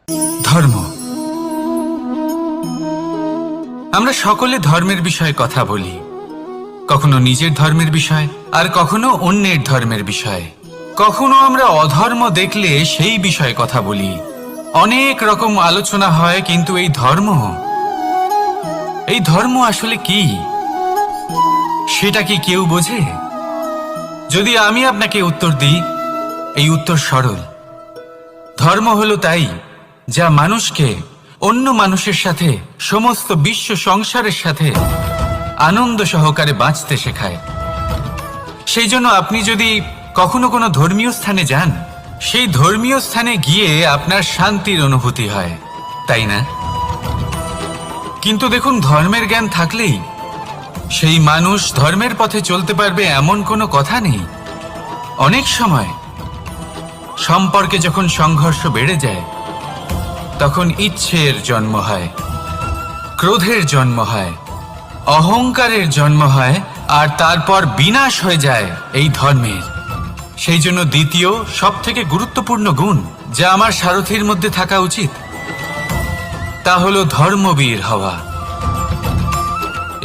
ধর্ম। আমরা সকলে ধর্মের বিষয়ে কথা বলি, কখনো নিজের ধর্মের বিষয় আর কখনো অন্যের ধর্মের বিষয়। কখনো আমরা অধর্ম দেখলে সেই বিষয়ে কথা বলি। অনেক রকম আলোচনা হয়, কিন্তু এই ধর্ম আসলে কি, সেটা কি কেউ বোঝে? যদি আমি আপনাকে উত্তর দিই, এই উত্তর সরল। ধর্ম হলো তাই যা মানুষকে অন্য মানুষের সাথে, সমস্ত বিশ্ব সংসারের সাথে আনন্দ সহকারে বাঁচতে শেখায়। সেই জন্য আপনি যদি কখনো কোনো ধর্মীয় স্থানে যান, সেই ধর্মীয় স্থানে গিয়ে আপনার শান্তির অনুভূতি হয়, তাই না? কিন্তু দেখুন, ধর্মের জ্ঞান থাকলেই সেই মানুষ ধর্মের পথে চলতে পারবে এমন কোনো কথা নেই। অনেক সময় সম্পর্কে যখন সংঘর্ষ বেড়ে যায়, তখন ইচ্ছের জন্ম হয়, ক্রোধের জন্ম হয়, অহংকারের জন্ম হয়, আর তারপর বিনাশ হয়ে যায় এই ধর্মের। সেই জন্য দ্বিতীয় সবথেকে গুরুত্বপূর্ণ গুণ যা আমার সারথীর মধ্যে থাকা উচিত, তা হলো ধর্মবীর হওয়া।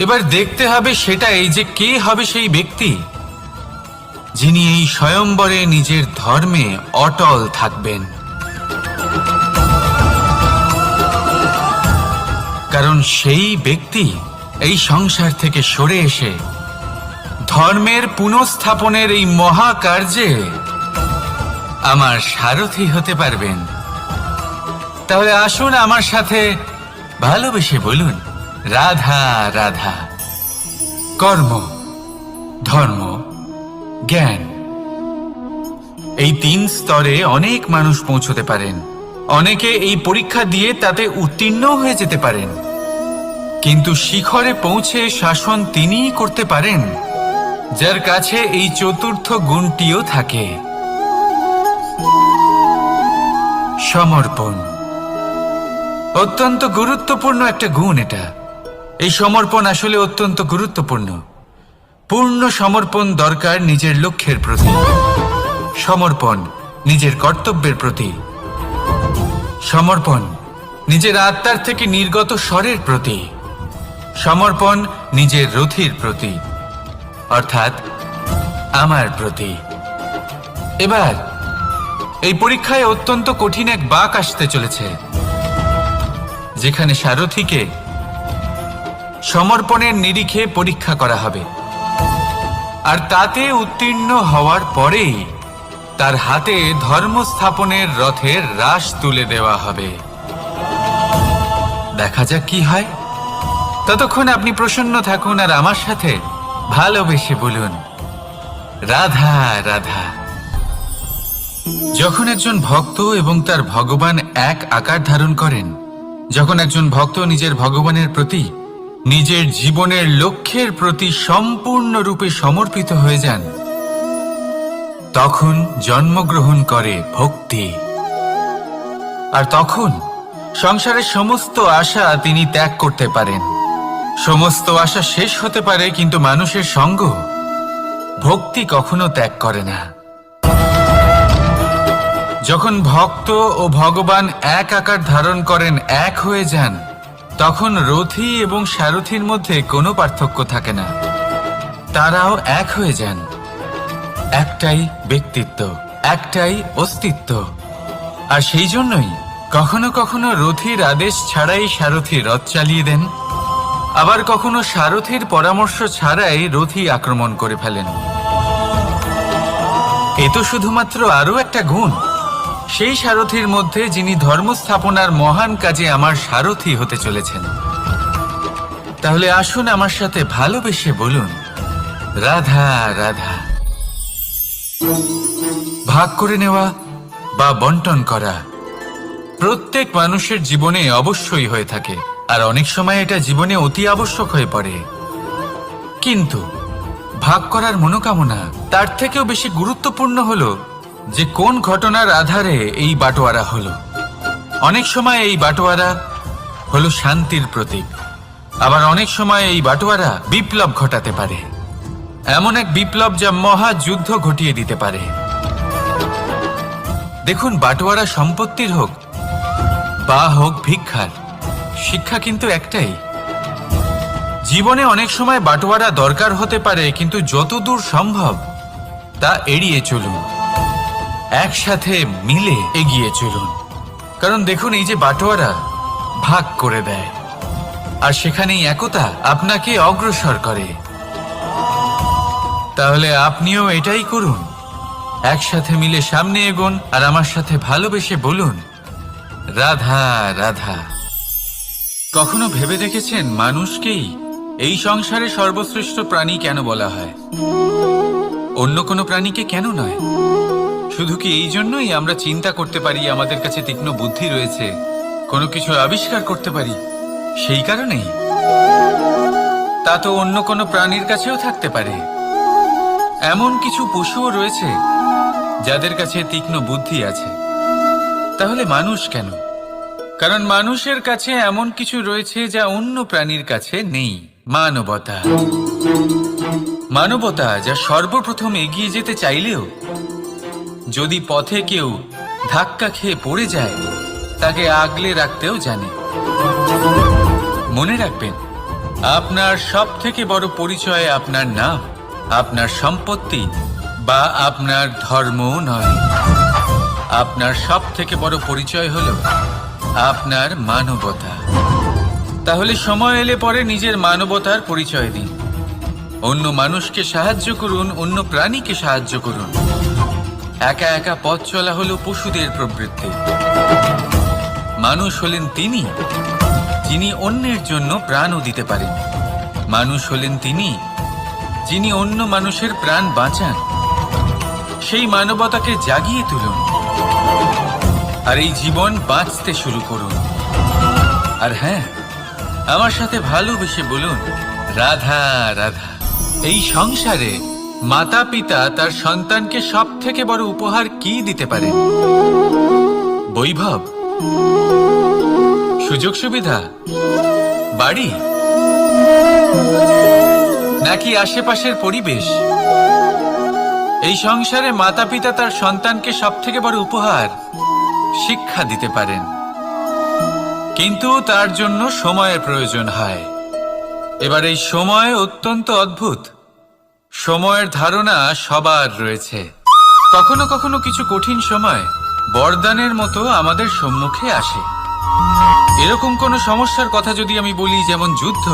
এবার দেখতে হবে সেটাই যে কে হবে সেই ব্যক্তি যিনি এই স্বয়ম্বরে নিজের ধর্মে অটল থাকবেন। কারণ সেই ব্যক্তি এই সংসার থেকে সরে এসে ধর্মের পুনঃস্থাপনের এই মহাকার্যে আমার সারথি হতে পারবেন। তাহলে আসুন আমার সাথে ভালোবেসে বলুন, রাধা রাধা। কর্ম, ধর্ম, জ্ঞান, এই 3 স্তরে অনেক মানুষ পৌঁছতে পারেন। অনেকে এই পরীক্ষা দিয়ে তাতে উত্তীর্ণ হয়ে যেতে পারেন, কিন্তু শিখরে পৌঁছে শাসন তিনিই করতে পারেন যার কাছে এই চতুর্থ গুণটিও থাকে, সমর্পণ। অত্যন্ত গুরুত্বপূর্ণ একটা গুণ এটা। এই সমর্পণ আসলে অত্যন্ত গুরুত্বপূর্ণ। পূর্ণ সমর্পণ দরকার নিজের লক্ষ্যের প্রতি, সমর্পণ নিজের কর্তব্যের প্রতি, সমর্পণ নিজের আত্মার থেকে নির্গত স্বরের প্রতি, সমর্পণ নিজের রথীর প্রতি, অর্থাৎ আমার প্রতি। এবার এই পরীক্ষায় অত্যন্ত কঠিন এক বাঁক আসতে চলেছে, যেখানে সারথীকে সমর্পণের নিরিখে পরীক্ষা করা হবে, আর তাতে উত্তীর্ণ হওয়ার পরেই তার হাতে ধর্ম স্থাপনের রথের রাশ তুলে দেওয়া হবে। দেখা যাক কি হয়। ততক্ষণ আপনি প্রসন্ন থাকুন আর আমার সাথে ভালোবেসে বলুন, রাধা রাধা। যখন একজন ভক্ত এবং তার ভগবান এক আকার ধারণ করেন, যখন একজন ভক্ত নিজের ভগবানের প্রতি, নিজের জীবনের লক্ষ্যের প্রতি সম্পূর্ণরূপে সমর্পিত হয়ে যান, তখন জন্মগ্রহণ করে ভক্তি। আর তখন সংসারের সমস্ত আশা তিনি ত্যাগ করতে পারেন। সমস্ত আশা শেষ হতে পারে, কিন্তু মানুষের সঙ্গ ভক্তি কখনো ত্যাগ করে না। যখন ভক্ত ও ভগবান এক আকার ধারণ করেন, এক হয়ে যান, তখন রথী এবং সারথীর মধ্যে কোনো পার্থক্য থাকে না। তারাও এক হয়ে যান। একটাই ব্যক্তিত্ব, একটাই অস্তিত্ব। আর সেই জন্যই কখনো কখনো রথীর আদেশ ছাড়াই সারথী রথ চালিয়ে দেন, আবার কখনো সারথীর পরামর্শ ছাড়াই রথী আক্রমণ করে ফেলেন। এ তো শুধুমাত্র আরও একটা গুণ সেই সারথীর মধ্যে যিনি ধর্ম স্থাপনার মহান কাজে আমার সারথী হতে চলেছেন। তাহলে আসুন আমার সাথে ভালোবেসে বলুন, রাধা রাধা। ভাগ করে নেওয়া বা বন্টন করা প্রত্যেক মানুষের জীবনে অবশ্যই হয়ে থাকে, আর অনেক সময় এটা জীবনে অতি আবশ্যক হয়ে পড়ে। কিন্তু ভাগ করার মনোকামনা তার থেকেও বেশি গুরুত্বপূর্ণ হলো যে কোন ঘটনার আধারে এই বাটোয়ারা হলো। অনেক সময় এই বাটোয়ারা হলো শান্তির প্রতীক, আবার অনেক সময় এই বাটোয়ারা বিপ্লব ঘটাতে পারে, এমন এক বিপ্লব যা মহাযুদ্ধ ঘটিয়ে দিতে পারে। দেখুন, বাটোয়ারা সম্পত্তির হোক বা হোক ভিক্ষার, শিক্ষা কিন্তু একটাই। জীবনে অনেক সময় বাটোয়ারা দরকার হতে পারে, কিন্তু যতদূর সম্ভব তা এড়িয়ে চলুন, একসাথে মিলে এগিয়ে চলুন। কারণ দেখুন, এই যে বাটোয়ারা ভাগ করে দেয়, আর সেখানেই একতা আপনাকে অগ্রসর করে। তাহলে আপনিও এটাই করুন, একসাথে মিলে সামনে এগোন, আর আমার সাথে ভালোবেসে বলুন, রাধা রাধা। কখনো ভেবে দেখেছেন মানুষকেই এই সংসারে সর্বশ্রেষ্ঠ প্রাণী কেন বলা হয়? অন্য কোনো প্রাণীকে কেন নয়? শুধু কি এই জন্যই আমরা চিন্তা করতে পারি, আমাদের কাছে তীক্ষ্ণ বুদ্ধি রয়েছে, কোনো কিছু আবিষ্কার করতে পারি, সেই কারণেই? তা তো অন্য কোনো প্রাণীর কাছেও থাকতে পারে। এমন কিছু পশুও রয়েছে যাদের কাছে তীক্ষ্ণ বুদ্ধি আছে। তাহলে মানুষ কেন? কারণ মানুষের কাছে এমন কিছু রয়েছে যা অন্য প্রাণীর কাছে নেই। মানবতা। মানবতা যা সর্বপ্রথম এগিয়ে যেতে চাইলেও যদি পথে কেউ ধাক্কা খেয়ে পড়ে যায়, তাকে আগলে রাখতেও জানে। মনে রাখবেন, আপনার সব থেকে বড় পরিচয় আপনার নাম, আপনার সম্পত্তি বা আপনার ধর্মও নয়। আপনার সব থেকে বড় পরিচয় হলো আপনার মানবতা। তাহলে সময় এলে পরে নিজের মানবতার পরিচয় দিন। অন্য মানুষকে সাহায্য করুন, অন্য প্রাণীকে সাহায্য করুন। একা একা পথ চলা হলো পশুদের প্রবৃত্তি। মানুষ হলেন তিনি যিনি অন্যের জন্য প্রাণও দিতে পারেন। মানুষ হলেন তিনি যিনি অন্য মানুষের প্রাণ বাঁচান। সেই মানবতাকে জাগিয়ে তুলুন, আর এই জীবন বাঁচতে শুরু করুন। আর হ্যাঁ, আমার সাথে ভালোবেসে বলুন, রাধা রাধা। এই সংসারে মাতা পিতা তার সন্তানকে সব থেকে বড় উপহার কি দিতে পারে? বৈভব, সুযোগ সুবিধা, বাড়ি, নাকি আশেপাশের পরিবেশ? এই সংসারে মাতা পিতা তার সন্তানকে সব থেকে বড় উপহার শিক্ষা দিতে পারেন, কিন্তু তার জন্য সময়ের প্রয়োজন হয়। এবার এই সময় অত্যন্ত অদ্ভুত। সময়ের ধারণা সবার রয়েছে। কখনো কখনো কিছু কঠিন সময় বরদানের মতো আমাদের সম্মুখে আসে। এরকম কোনো সমস্যার কথা যদি আমি বলি, যেমন যুদ্ধ,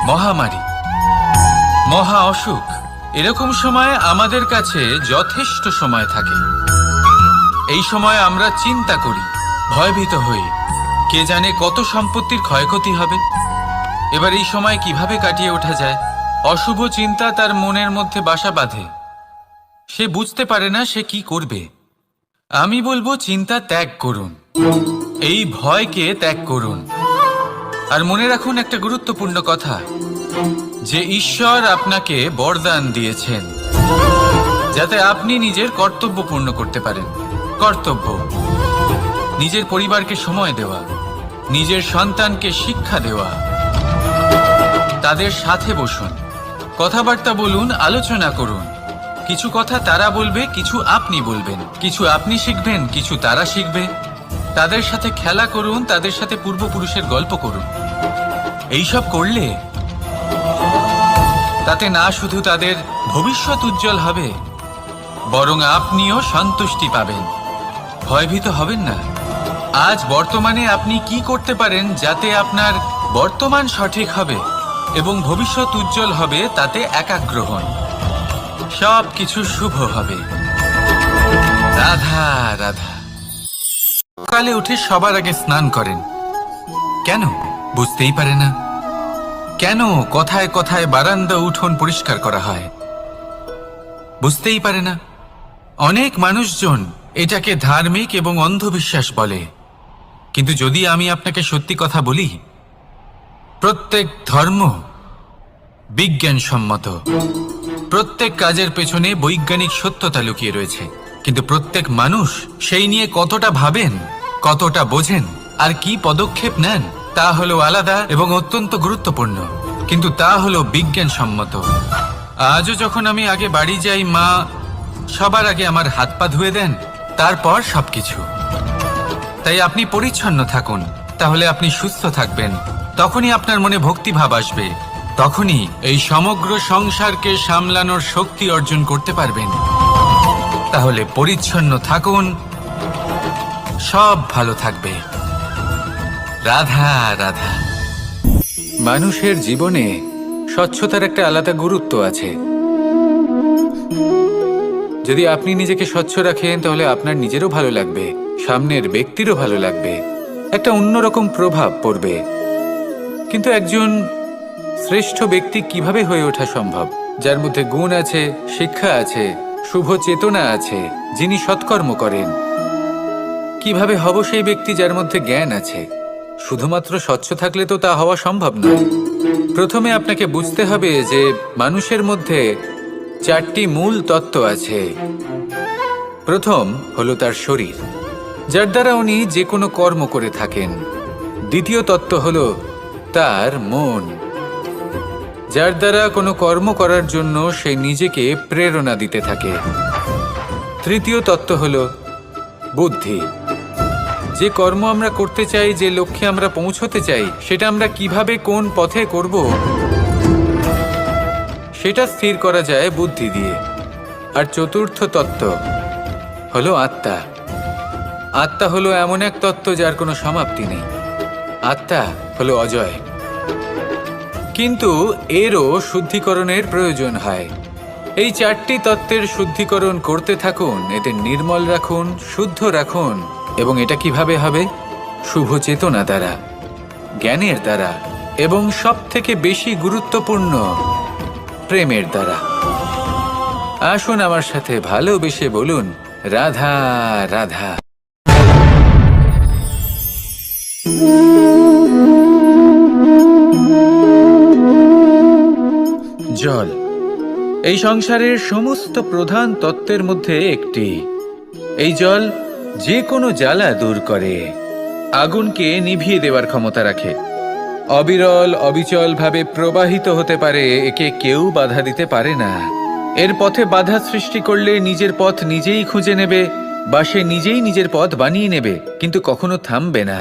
মহামারী, মহা অসুখ, এরকম সময় আমাদের কাছে যথেষ্ট সময় থাকে। এই সময় আমরা চিন্তা করি, ভয়ভীত হই, কে জানে কত সম্পত্তির ক্ষয়ক্ষতি হবে। এবার এই সময় কিভাবে কাটিয়ে ওঠা যায়? অশুভ চিন্তা তার মনের মধ্যে বাসা বাঁধে। সে বুঝতে পারে না সে কি করবে। আমি বলবো, চিন্তা ত্যাগ করুন, এই ভয়কে ত্যাগ করুন। আর মনে রাখুন একটা গুরুত্বপূর্ণ কথা, যে ঈশ্বর আপনাকে বরদান দিয়েছেন যাতে আপনি নিজের কর্তব্য পূর্ণ করতে পারেন। কর্তব্য, নিজের পরিবারকে সময় দেওয়া, নিজের সন্তানকে শিক্ষা দেওয়া। তাদের সাথে বসুন, কথাবার্তা বলুন, আলোচনা করুন। কিছু কথা তারা বলবে, কিছু আপনি বলবেন, কিছু আপনি শিখবেন, কিছু তারা শিখবে। তাদের সাথে খেলা করুন, তাদের সাথে পূর্বপুরুষের গল্প করুন। এইসব করলে তাতে না শুধু তাদের ভবিষ্যৎ উজ্জ্বল হবে, বরং আপনিও সন্তুষ্টি পাবেন। ভয়ভীত হবেন না। আজ বর্তমানে আপনি কি করতে পারেন যাতে আপনার বর্তমান সঠিক হবে এবং ভবিষ্যৎ উজ্জ্বল হবে, তাতে একাগ্র হন। সব কিছু শুভ হবে। রাধা রাধা। সকালে উঠে সবার আগে স্নান করেন। কেন? বুঝতেই পারে না। কেন কথায় কথায় বারান্দা উঠোন পরিষ্কার করা হয়? বুঝতেই পারে না। অনেক মানুষজন এটাকে ধার্মিক এবং অন্ধবিশ্বাস বলে, কিন্তু যদি আমি আপনাকে সত্যি কথা বলি, প্রত্যেক ধর্ম বিজ্ঞানসম্মত। প্রত্যেক কাজের পেছনে বৈজ্ঞানিক সত্যতা লুকিয়ে রয়েছে, কিন্তু প্রত্যেক মানুষ সেই নিয়ে কতটা ভাবেন, কতটা বোঝেন আর কি পদক্ষেপ নেন, তা হলো আলাদা এবং অত্যন্ত গুরুত্বপূর্ণ, কিন্তু তা হলো বিজ্ঞানসম্মত। আজও যখন আমি আগে বাড়ি যাই, মা সবার আগে আমার হাত পা ধুয়ে দেন, তারপর সবকিছু। তাই আপনি পরিচ্ছন্ন থাকুন, তাহলে আপনি সুস্থ থাকবেন। তখনই আপনার মনে ভক্তিভাব আসবে, তখনই এই সমগ্র সংসারকে সামলানোর শক্তি অর্জন করতে পারবেন। তাহলে পরিচ্ছন্ন থাকুন, সব ভালো থাকবে। রাধা রাধা। মানুষের জীবনে স্বচ্ছতার একটা আলাদা গুরুত্ব আছে। যদি আপনি নিজেকে স্বচ্ছ রাখেন তাহলে আপনার নিজেরও ভালো লাগবে, সামনের ব্যক্তিরও ভালো লাগবে, একটা অন্যরকম প্রভাব পড়বে। কিন্তু একজন শ্রেষ্ঠ ব্যক্তি কিভাবে হয়ে ওঠা সম্ভব? যার মধ্যে গুণ আছে, শিক্ষা আছে, শুভ চেতনা আছে, যিনি সৎকর্ম করেন। কিভাবে হব সেই ব্যক্তি যার মধ্যে জ্ঞান আছে? শুধুমাত্র স্বচ্ছ থাকলে তো তা হওয়া সম্ভব নয়। প্রথমে আপনাকে বুঝতে হবে যে মানুষের মধ্যে 4টি মূল তত্ত্ব আছে। প্রথম হলো তার শরীর, যার দ্বারা উনি যে কোনো কর্ম করে থাকেন। দ্বিতীয় তত্ত্ব হলো তার মন, যার দ্বারা কোনো কর্ম করার জন্য সে নিজেকে প্রেরণা দিতে থাকে। তৃতীয় তত্ত্ব হলো বুদ্ধি, যে কর্ম আমরা করতে চাই, যে লক্ষ্যে আমরা পৌঁছতে চাই, সেটা আমরা কিভাবে কোন পথে করব সেটা স্থির করা যায় বুদ্ধি দিয়ে। আর চতুর্থ তত্ত্ব হলো আত্মা। আত্মা হলো এমন এক তত্ত্ব যার কোনো সমাপ্তি নেই। আত্মা হলো অজয়। কিন্তু এরও শুদ্ধিকরণের প্রয়োজন হয়। এই 4টি তত্ত্বের শুদ্ধিকরণ করতে থাকুন, এদের নির্মল রাখুন, শুদ্ধ রাখুন। এবং এটা কিভাবে হবে? শুভ চেতনা দ্বারা, জ্ঞানের দ্বারা, এবং সবথেকে বেশি গুরুত্বপূর্ণ প্রেমের দ্বারা। আসুন আমার সাথে ভালোবেসে বলুন, রাধা রাধা। জল এই সংসারের সমস্ত প্রধান তত্ত্বের মধ্যে একটি। এই জল যে কোনো জ্বালা দূর করে, আগুনকে নিভিয়ে দেওয়ার ক্ষমতা রাখে, অবিরল অবিচল ভাবে প্রবাহিত হতে পারে, একে কেউ বাধা দিতে পারে না। এর পথে বাধা সৃষ্টি করলে নিজের পথ নিজেই খুঁজে নেবে, বা সে নিজেই নিজের পথ বানিয়ে নেবে, কিন্তু কখনো থামবে না।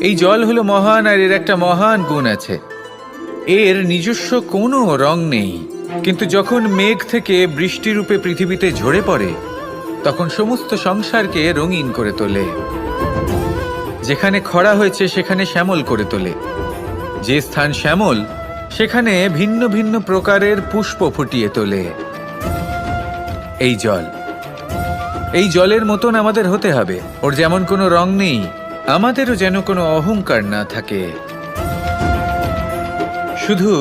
এই জল হলো মহান, আর এর একটা মহান গুণ আছে, এর নিজস্ব কোনো রং নেই। কিন্তু যখন মেঘ থেকে বৃষ্টিরূপে পৃথিবীতে ঝরে পড়ে, তখন সমস্ত সংসারকে রঙিন করে তোলে। যেখানে খরা হয়েছে সেখানে শ্যামল করে তোলে, যে স্থান শ্যামল সেখানে ভিন্ন ভিন্ন প্রকারের পুষ্প ফুটিয়ে তোলে। এই জল, এই জলের মতন আমাদের হতে হবে। ওর যেমন কোনো রং নেই, আমাদেরও যেন কোনো অহংকার না থাকে। শুধু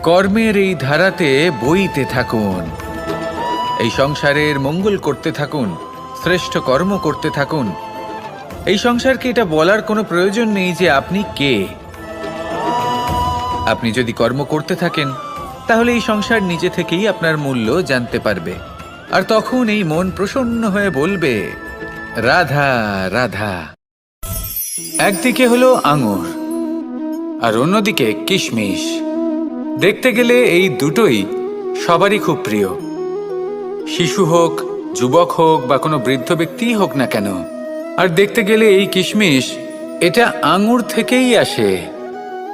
কর্মের এই ধারাতে বইতে থাকুন, এই সংসারের মঙ্গল করতে থাকুন, শ্রেষ্ঠ কর্ম করতে থাকুন। এই সংসারকে এটা বলার কোনো প্রয়োজন নেই যে আপনি কে। আপনি যদি কর্ম করতে থাকেন তাহলে এই সংসার নিজে থেকেই আপনার মূল্য জানতে পারবে, আর তখন এই মন প্রসন্ন হয়ে বলবে, রাধা রাধা। একদিকে হলো আঙুর আর অন্যদিকে কিশমিশ। দেখতে গেলে এই দুটোই সবারই খুব প্রিয়, শিশু হোক, যুবক হোক, বা কোনো বৃদ্ধ ব্যক্তিই হোক না কেন। আর দেখতে গেলে এই কিশমিশ, এটা আঙুর থেকেই আসে,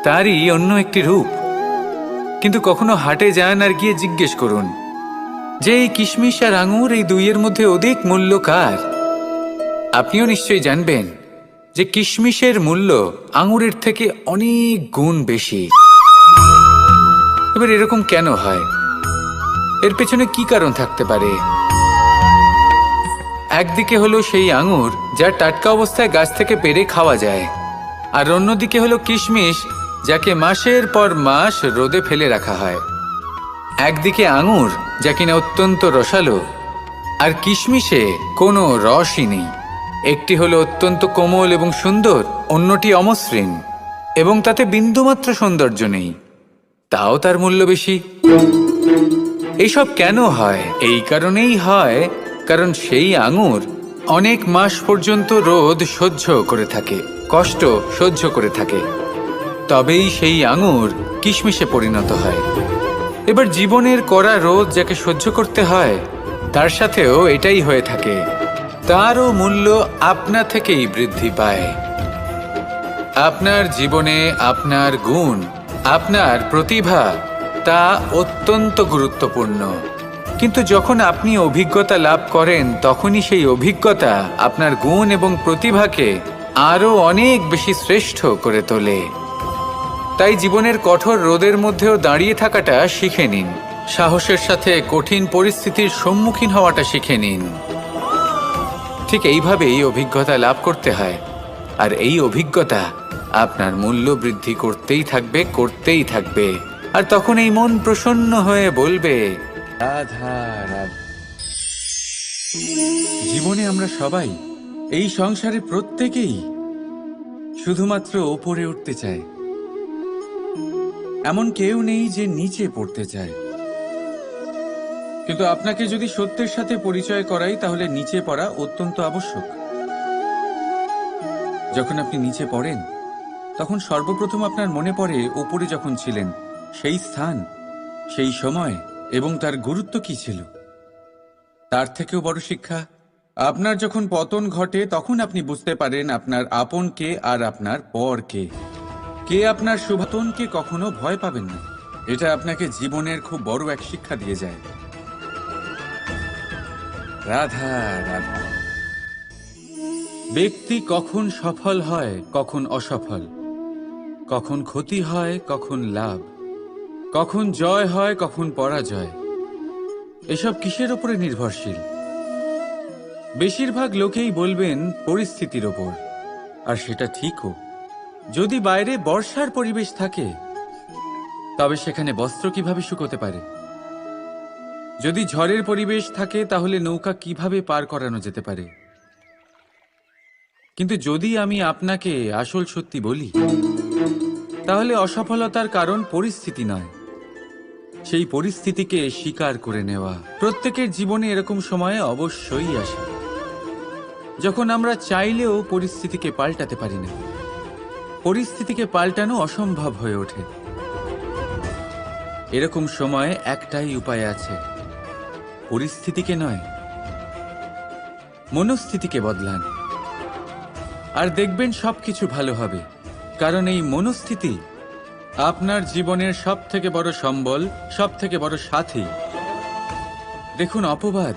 তারই অন্য একটি রূপ। কিন্তু কখনো হাটে যান আর গিয়ে জিজ্ঞেস করুন যে এই কিশমিশ আর আঙুর, এই দুইয়ের মধ্যে অধিক মূল্য কার? আপনিও নিশ্চয়ই জানবেন যে কিশমিশের মূল্য আঙুরের থেকে অনেক গুণ বেশি। এবার এরকম কেন হয়? এর পেছনে কি কারণ থাকতে পারে? একদিকে হলো সেই আঙুর যা টাটকা অবস্থায় গাছ থেকে পেড়ে খাওয়া যায়, আর অন্যদিকে হলো কিশমিশ যাকে মাসের পর মাস রোদে ফেলে রাখা হয়। একদিকে আঙুর যা কিনা অত্যন্ত রসালো, আর কিশমিশে কোনো রসই নেই। একটি হলো অত্যন্ত কোমল এবং সুন্দর, অন্যটি অমসৃণ এবং তাতে বিন্দুমাত্র সৌন্দর্য নেই, তাও তার মূল্য বেশি। এইসব কেন হয়? এই কারণেই হয় কারণ সেই আঙুর অনেক মাস পর্যন্ত রোদ সহ্য করে থাকে, কষ্ট সহ্য করে থাকে, তবেই সেই আঙুর কিশমিশে পরিণত হয়। এবার জীবনের কড়া রোদ যাকে সহ্য করতে হয়, তার সাথেও এটাই হয়ে থাকে। তারও মূল্য আপনা থেকেই বৃদ্ধি পায়। আপনার জীবনে আপনার গুণ, আপনার প্রতিভা, তা অত্যন্ত গুরুত্বপূর্ণ। কিন্তু যখন আপনি অভিজ্ঞতা লাভ করেন, তখনই সেই অভিজ্ঞতা আপনার গুণ এবং প্রতিভাকে আরও অনেক বেশি শ্রেষ্ঠ করে তোলে। তাই জীবনের কঠোর রোদের মধ্যেও দাঁড়িয়ে থাকাটা শিখে নিন। সাহসের সাথে কঠিন পরিস্থিতির সম্মুখীন হওয়াটা শিখে নিন। ঠিক এইভাবেই অভিজ্ঞতা লাভ করতে হয়। আর এই অভিজ্ঞতা আপনার মূল্য বৃদ্ধি করতেই থাকবে, করতেই থাকবে। আর তখন এই মন প্রসন্ন হয়ে বলবে, রাধা রাধা। জীবনে আমরা সবাই, এই সংসারে প্রত্যেকেই শুধুমাত্র ওপরে উঠতে চায়। এমন কেউ নেই যে নিচে পড়তে চায়। কিন্তু আপনাকে যদি সত্যের সাথে পরিচয় করাই, তাহলে নিচে পড়া অত্যন্ত আবশ্যক। যখন আপনি নিচে পড়েন, তখন সর্বপ্রথম আপনার মনে পড়ে ওপরে যখন ছিলেন, সেই স্থান, সেই সময় এবং তার গুরুত্ব কি ছিল। তার থেকেও বড় শিক্ষা, আপনার যখন পতন ঘটে, তখন আপনি বুঝতে পারেন আপনার আপন কে আর আপনার পর কে। কে আপনার শুভতনকে কখনো ভয় পাবেন না। এটা আপনাকে জীবনের খুব বড় এক শিক্ষা দিয়ে যায়। রাধা রাধা। ব্যক্তি কখন সফল হয়, কখন অসফল, কখন ক্ষতি হয়, কখন লাভ, কখন জয় হয়, কখন পরাজয়, এসব কিসের উপরে নির্ভরশীল? বেশিরভাগ লোকেই বলবেন পরিস্থিতির ওপর। আর সেটা ঠিকও। যদি বাইরে বর্ষার পরিবেশ থাকে, তবে সেখানে বস্ত্র কিভাবে শুকোতে পারে? যদি ঝড়ের পরিবেশ থাকে, তাহলে নৌকা কিভাবে পার করানো যেতে পারে? কিন্তু যদি আমি আপনাকে আসল সত্যি বলি, তাহলে অসফলতার কারণ পরিস্থিতি নয়, সেই পরিস্থিতিকে স্বীকার করে নেওয়া। প্রত্যেকের জীবনে এরকম সময়ে অবশ্যই আসে যখন আমরা চাইলেও পরিস্থিতিকে পাল্টাতে পারি না। পরিস্থিতিকে পাল্টানো অসম্ভব হয়ে ওঠে। এরকম সময়ে একটাই উপায় আছে, পরিস্থিতিকে নয়, মনস্থিতিকে বদলান। আর দেখবেন সবকিছু ভালো হবে। কারণ এই মনস্থিতি আপনার জীবনের সব থেকে বড় সম্বল, সব থেকে বড় সাথী। দেখুন, অপবাদ,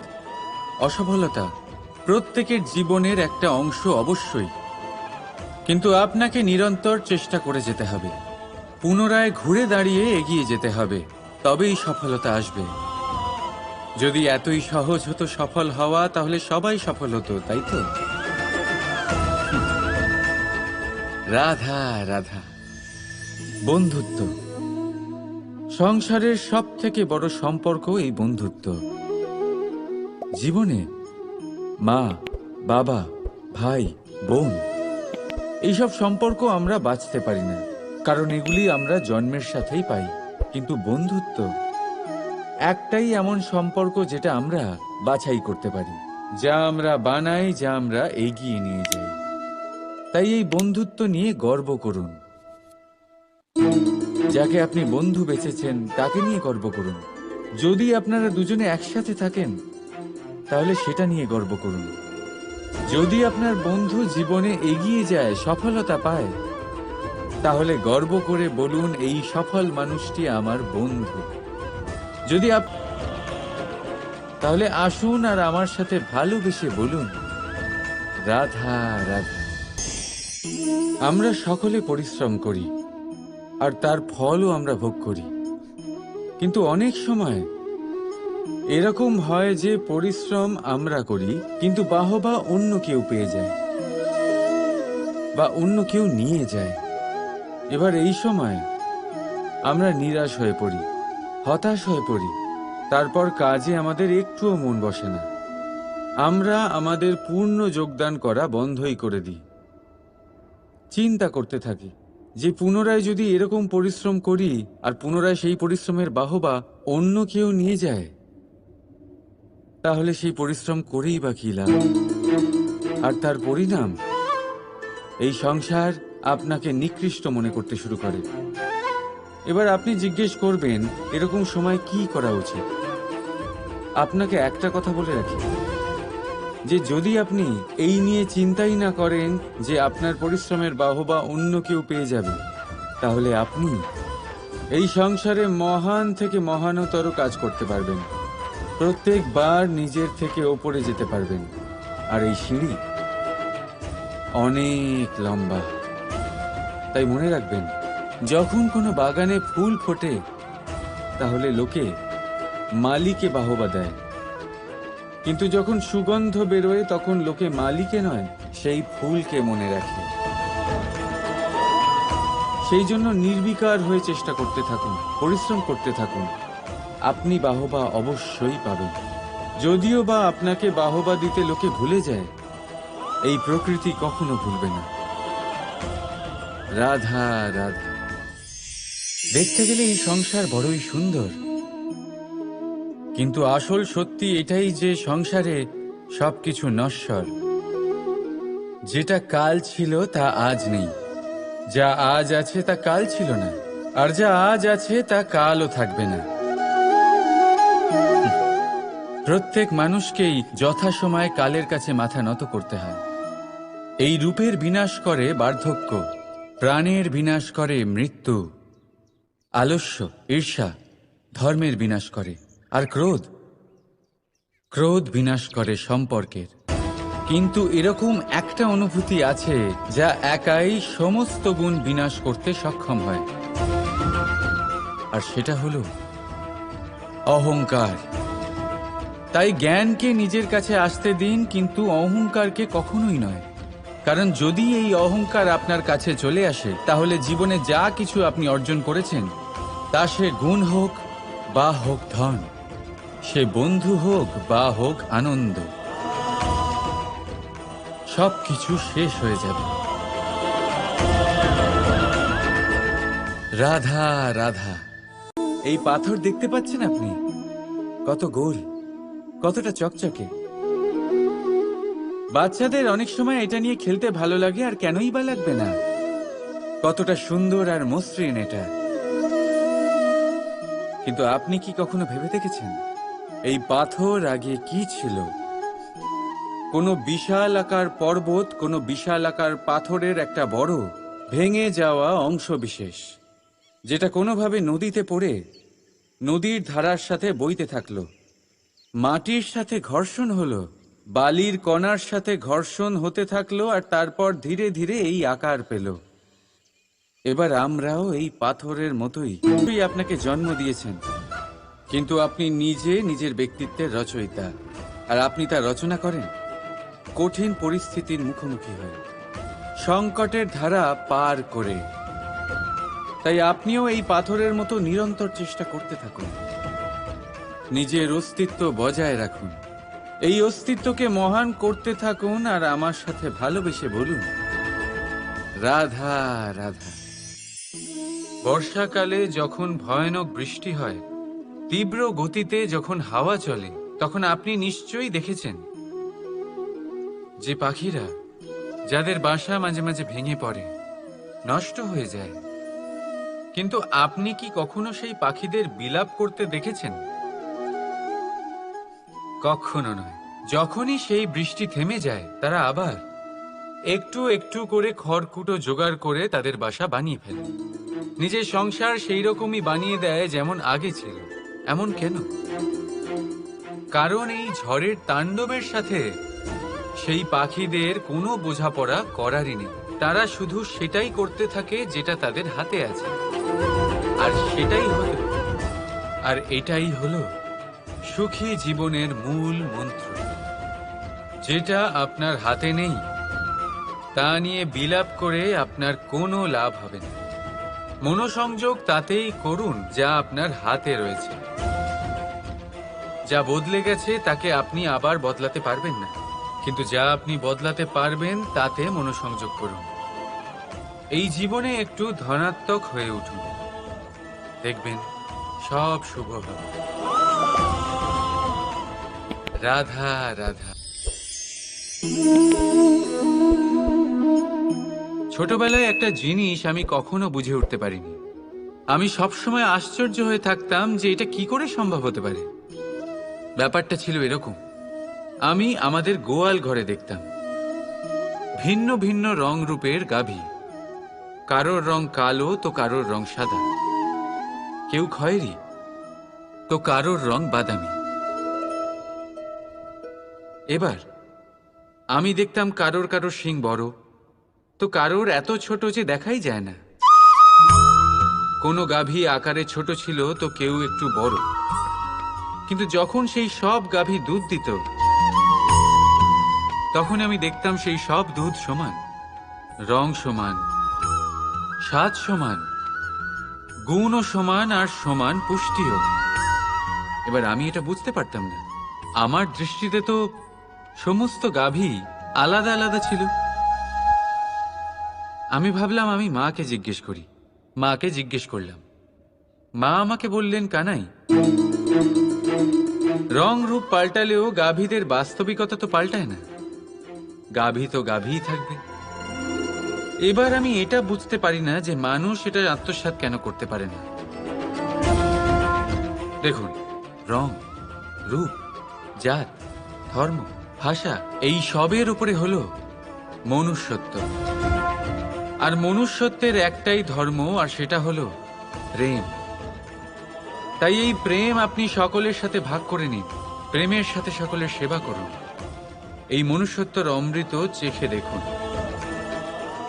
অসফলতা প্রত্যেকের জীবনের একটা অংশ অবশ্যই। কিন্তু আপনাকে নিরন্তর চেষ্টা করে যেতে হবে, পুনরায় ঘুরে দাঁড়িয়ে এগিয়ে যেতে হবে, তবেই সফলতা আসবে। যদি এতই সহজ হতো সফল হওয়া, তাহলে সবাই সফল হতো, তাই তো? রাধা রাধা। বন্ধুত্ব, সংসারের সব থেকে বড় সম্পর্ক এই বন্ধুত্ব। জীবনে মা, বাবা, ভাই, বোন, এইসব সম্পর্ক আমরা বাঁচতে পারি না, কারণ এগুলি আমরা জন্মের সাথেই পাই। কিন্তু বন্ধুত্ব একটাই এমন সম্পর্ক যেটা আমরা বাছাই করতে পারি, যা আমরা বানাই, যা আমরা এগিয়ে নিয়ে যাই। তাই এই বন্ধুত্ব নিয়ে গর্ব করুন। যাকে আপনি বন্ধু বেছেছেন, তাকে নিয়ে গর্ব করুন। যদি আপনারা দুজনে একসাথে থাকেন, তাহলে সেটা নিয়ে গর্ব করুন। যদি আপনার বন্ধু জীবনে এগিয়ে যায়, সফলতা পায়, তাহলে গর্ব করে বলুন, এই সফল মানুষটি আমার বন্ধু। যদি তাহলে আসুন আর আমার সাথে ভালোবেসে বলুন, রাধা রাধা। আমরা সকলে পরিশ্রম করি, আর তার ফলও আমরা ভোগ করি। কিন্তু অনেক সময় এরকম হয় যে পরিশ্রম আমরা করি, কিন্তু বাহবা অন্য কেউ পেয়ে যায় বা অন্য কেউ নিয়ে যায়। এবার এই সময় আমরা নিরাশ হয়ে পড়ি, হতাশ হয়ে পড়ি। তারপর কাজে আমাদের একটুও মন বসে না। আমরা আমাদের পূর্ণ যোগদান করা বন্ধই করে দিই। চিন্তা করতে থাকি যে পুনরায় যদি এরকম পরিশ্রম করি, আর পুনরায় সেই পরিশ্রমের বাহবা অন্য কেউ নিয়ে যায়, তাহলে সেই পরিশ্রম করেই বা কি লাভ? আর তার পরিণাম, এই সংসার আপনাকে নিকৃষ্ট মনে করতে শুরু করে। এবার আপনি জিজ্ঞেস করবেন, এরকম সময় কি করা উচিত? আপনাকে একটা কথা বলে রাখি, যে যদি আপনি এই নিয়ে চিন্তাই না করেন যে আপনার পরিশ্রমের বাহবা অন্য কেউ পেয়ে যাবে, তাহলে আপনি এই সংসারে মহান থেকে মহানতর কাজ করতে পারবেন। প্রত্যেকবার নিজের থেকে ওপরে যেতে পারবেন। আর এই সিঁড়ি অনেক লম্বা। তাই মনে রাখবেন, যখন কোনো বাগানে ফুল ফোটে তাহলে লোকে মালিকে বাহবা দেয়, কিন্তু যখন সুগন্ধ বেরোয় তখন লোকে মালিকে নয়, সেই ফুলকে মনে রাখে। সেই জন্য নির্বিকার হয়ে চেষ্টা করতে থাকুন, পরিশ্রম করতে থাকুন। আপনি বাহবা অবশ্যই পাবেন। যদিও বা আপনাকে বাহবা দিতে লোকে ভুলে যায়, এই প্রকৃতি কখনো ভুলবে না। রাধা রাধা। দেখতে গেলে এই সংসার বড়ই সুন্দর, কিন্তু আসল সত্যি এটাই যে সংসারে সবকিছু নশ্বর। যেটা কাল ছিল তা আজ নেই, যা আজ আছে তা কাল ছিল না, আর যা আজ আছে তা কালও থাকবে না। প্রত্যেক মানুষকেই যথাসময়ে কালের কাছে মাথা নত করতে হয়। এই রূপের বিনাশ করে বার্ধক্য, প্রাণের বিনাশ করে মৃত্যু, আলস্য, ঈর্ষা ধর্মের বিনাশ করে, আর ক্রোধ বিনাশ করে সম্পর্কের। কিন্তু এরকম একটা অনুভূতি আছে যা একাই সমস্ত গুণ বিনাশ করতে সক্ষম হয়, আর সেটা হলো অহংকার। তাই জ্ঞানকে নিজের কাছে আসতে দিন, কিন্তু অহংকারকে কখনোই নয়। কারণ যদি এই অহংকার আপনার কাছে চলে আসে, তাহলে জীবনে যা কিছু আপনি অর্জন করেছেন, তা সে গুণ হোক বা হোক ধন, সে বন্ধু হোক বা হোক আনন্দ, সবকিছু শেষ হয়ে যাবে। রাধা রাধা। এই পাথর দেখতে পাচ্ছেন আপনি? কত গোল, কতটা চকচকে। বাচ্চাদের অনেক সময় এটা নিয়ে খেলতে ভালো লাগে, আর কেনই বা লাগবে না? কতটা সুন্দর আর মসৃণ এটা। কিন্তু আপনি কি কখনো ভেবে দেখেছেন এই পাথর আগে কি ছিল? কোনো বিশাল আকার পর্বত, কোনো বিশাল আকার পাথরের একটা বড় ভেঙে যাওয়া অংশ বিশেষ, যেটা কোনোভাবে নদীতে পড়ে নদীর ধারার সাথে বইতে থাকলো। মাটির সাথে ঘর্ষণ হলো, বালির কণার সাথে ঘর্ষণ হতে থাকলো, আর তারপর ধীরে ধীরে এই আকার পেল। এবার আমরাও এই পাথরের মতোই আপনাকে জন্ম দিয়েছেন, কিন্তু আপনি নিজে নিজের ব্যক্তিত্বের রচয়িতা, আর আপনি তা রচনা করেন কঠিন পরিস্থিতির মুখোমুখি হয়ে, সংকটের ধারা পার করে। তাই আপনিও এই পাথরের মতো নিরন্তর চেষ্টা করতে থাকুন, নিজের অস্তিত্ব বজায় রাখুন, এই অস্তিত্বকে মহান করতে থাকুন, আর আমার সাথে ভালোবেসে বলুন রাধা রাধা। বর্ষাকালে যখন ভয়ানক বৃষ্টি হয়, তীব্র গতিতে যখন হাওয়া চলে, তখন আপনি নিশ্চয়ই দেখেছেন যে পাখিরা, যাদের বাসা মাঝে মাঝে ভেঙে পড়ে, নষ্ট হয়ে যায়। কিন্তু আপনি কি কখনো সেই পাখিদের বিলাপ করতে দেখেছেন? কখনো নয়। যখনই সেই বৃষ্টি থেমে যায়, তারা আবার একটু একটু করে খড়কুটো জোগাড় করে তাদের বাসা বানিয়ে ফেলে, নিজের সংসার সেই রকমই বানিয়ে দেয় যেমন আগে ছিল। এমন কেন? কারণ এই ঝড়ের তাণ্ডবের সাথে সেই পাখিদের কোনো বোঝাপড়া করারই নেই। তারা শুধু সেটাই করতে থাকে যেটা তাদের হাতে আছে, আর এটাই হলো সুখী জীবনের মূল মন্ত্র। যেটা আপনার হাতে নেই তা নিয়ে বিলাপ করে আপনার কোনো লাভ হবে না। মনোসংযোগ তাতেই করুন যা আপনার হাতে রয়েছে। যা বদলে গেছে তাকে আপনি আবার বদলাতে পারবেন না, কিন্তু যা আপনি বদলাতে পারবেন তাতে মনোসংযোগ করুন। এই জীবনে একটু ধনাত্মক হয়ে উঠুন, দেখবেন সব শুভ হবে। রাধা রাধা। ছোটবেলায় একটা জিনিস আমি কখনো বুঝে উঠতে পারিনি। আমি সবসময় আশ্চর্য হয়ে থাকতাম যে এটা কি করে সম্ভব হতে পারে। ব্যাপারটা ছিল এরকম, আমি আমাদের গোয়াল ঘরে দেখতাম ভিন্ন ভিন্ন রং রূপের গাভী। কারোর রং কালো তো কারোর রং সাদা, কেউ খয়েরি তো কারোর রং বাদামি। এবার আমি দেখতাম কারোর কারোর শিং বড় তো কারোর এত ছোট যে দেখাই যায় না। কোনো গাভী আকারে ছোট ছিল তো কেউ একটু বড়। কিন্তু যখন সেই সব গাভী দুধ দিত তখন আমি দেখতাম সেই সব দুধ সমান, রং সমান, স্বাদ সমান, গুণও সমান, আর সমান পুষ্টিও। এবার আমি এটা বুঝতে পারতাম না। আমার দৃষ্টিতে তো সমস্ত গাভী আলাদা আলাদা ছিল। আমি ভাবলাম আমি মাকে জিজ্ঞেস করি। মাকে জিজ্ঞেস করলাম। মা আমাকে বললেন, কানাই, রং রূপ পাল্টালেও গাভীদের বাস্তবিকতা তো পাল্টায় না। গাভী তো গাভীই থাকবে। এবার আমি এটা বুঝতে পারি না যে মানুষ এটা আত্মসাৎ কেন করতে পারে না। দেখুন, রং, রূপ, জাত, ধর্ম, ভাষা, এই সবের উপরে হলো মনুষ্যত্ব। আর মনুষ্যত্বের একটাই ধর্ম, আর সেটা হলো প্রেম। তাই এই প্রেম আপনি সকলের সাথে ভাগ করে নিন। প্রেমের সাথে সকলের সেবা করুন। এই মনুষ্যত্বর অমৃত চেখে দেখুন,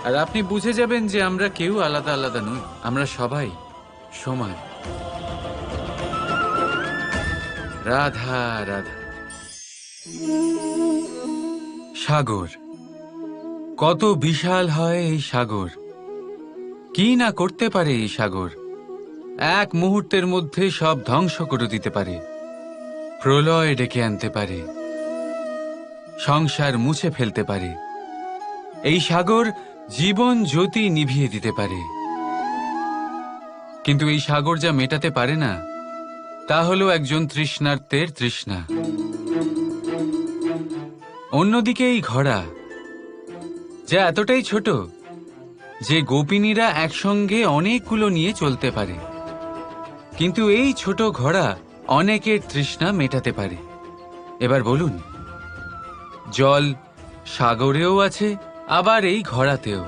আর আপনি বুঝে যাবেন যে আমরা কেউ আলাদা আলাদা নই, আমরা সবাই সমান। রাধা রাধা। সাগর, কত বিশাল হয় এই সাগর! কি না করতে পারে এই সাগর! এক মুহূর্তের মধ্যে সব ধ্বংস করে দিতে পারে, প্রলয় ডেকে আনতে পারে, সংসার মুছে ফেলতে পারে। এই সাগর জীবন জ্যোতি নিভিয়ে দিতে পারে। কিন্তু এই সাগর যা মেটাতে পারে না তা হলো একজন তৃষ্ণার্তের তৃষ্ণা। অন্যদিকে এই ঘোড়া, যা এতটাই ছোট যে গোপিনীরা একসঙ্গে অনেকগুলো নিয়ে চলতে পারে, কিন্তু এই ছোট ঘোড়া অনেকের তৃষ্ণা মেটাতে পারে। এবার বলুন, জল সাগরেও আছে, আবার এই ঘোড়াতেও।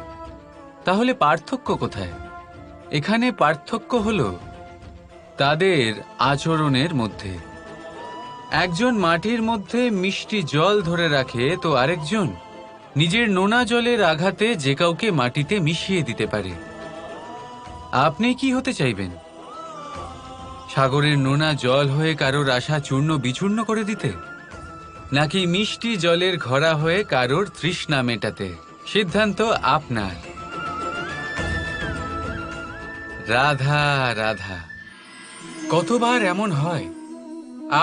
তাহলে পার্থক্য কোথায়? এখানে পার্থক্য হলো তাদের আচরণের মধ্যে। একজন মাটির মধ্যে মিষ্টি জল ধরে রাখে তো আরেকজন নিজের নোনা জলের আঘাতে যে কাউকে মাটিতে মিশিয়ে দিতে পারে। আপনি কি হতে চাইবেন? সাগরের নোনা জল হয়ে কারোর আশা চূর্ণ বিচূর্ণ করে দিতে, নাকি মিষ্টি জলের ঘোড়া হয়ে কারোর তৃষ্ণা মেটাতে? সিদ্ধান্ত আপনার। রাধা রাধা। কতবার এমন হয়,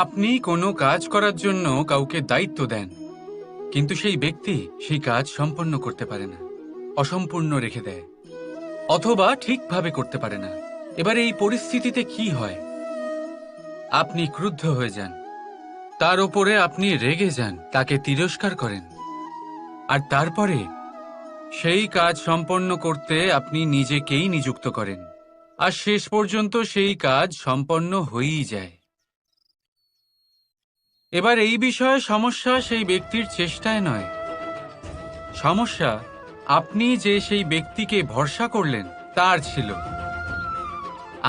আপনি কোনো কাজ করার জন্য কাউকে দায়িত্ব দেন, কিন্তু সেই ব্যক্তি সেই কাজ সম্পন্ন করতে পারে না, অসম্পূর্ণ রেখে দেয়, অথবা ঠিকভাবে করতে পারে না। এবার এই পরিস্থিতিতে কি হয়? আপনি ক্রুদ্ধ হয়ে যান, তার উপরে আপনি রেগে যান, তাকে তিরস্কার করেন, আর তারপরে সেই কাজ সম্পন্ন করতে আপনি নিজেকেই নিযুক্ত করেন, আর শেষ পর্যন্ত সেই কাজ সম্পন্ন হয়েই যায়। এবার এই বিষয়ে সমস্যা সেই ব্যক্তির চেষ্টায় নয়, সমস্যা আপনি যে সেই ব্যক্তিকে ভরসা করলেন তার ছিল।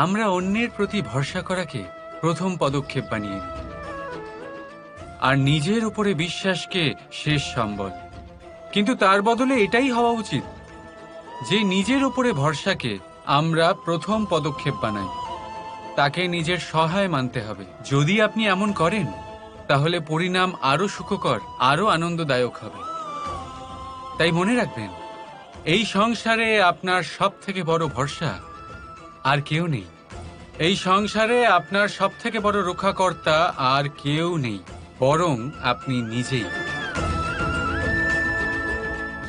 আমরা অন্যের প্রতি ভরসা করাকে প্রথম পদক্ষেপ বানিয়ে নিই, আর নিজের উপরে বিশ্বাসকে শেষ সম্বল। কিন্তু তার বদলে এটাই হওয়া উচিত যে নিজের উপরে ভরসাকে আমরা প্রথম পদক্ষেপ বানাই, তাকে নিজের সহায় মানতে হবে। যদি আপনি এমন করেন তাহলে পরিণাম আরো সুখকর, আরো আনন্দদায়ক হবে। তাই মনে রাখবেন, এই সংসারে আপনার সব থেকে বড় ভরসা আর কেউ নেই। এই সংসারে আপনার সব থেকে বড় রক্ষাকর্তা আর কেউ নেই, বরং আপনি নিজেই।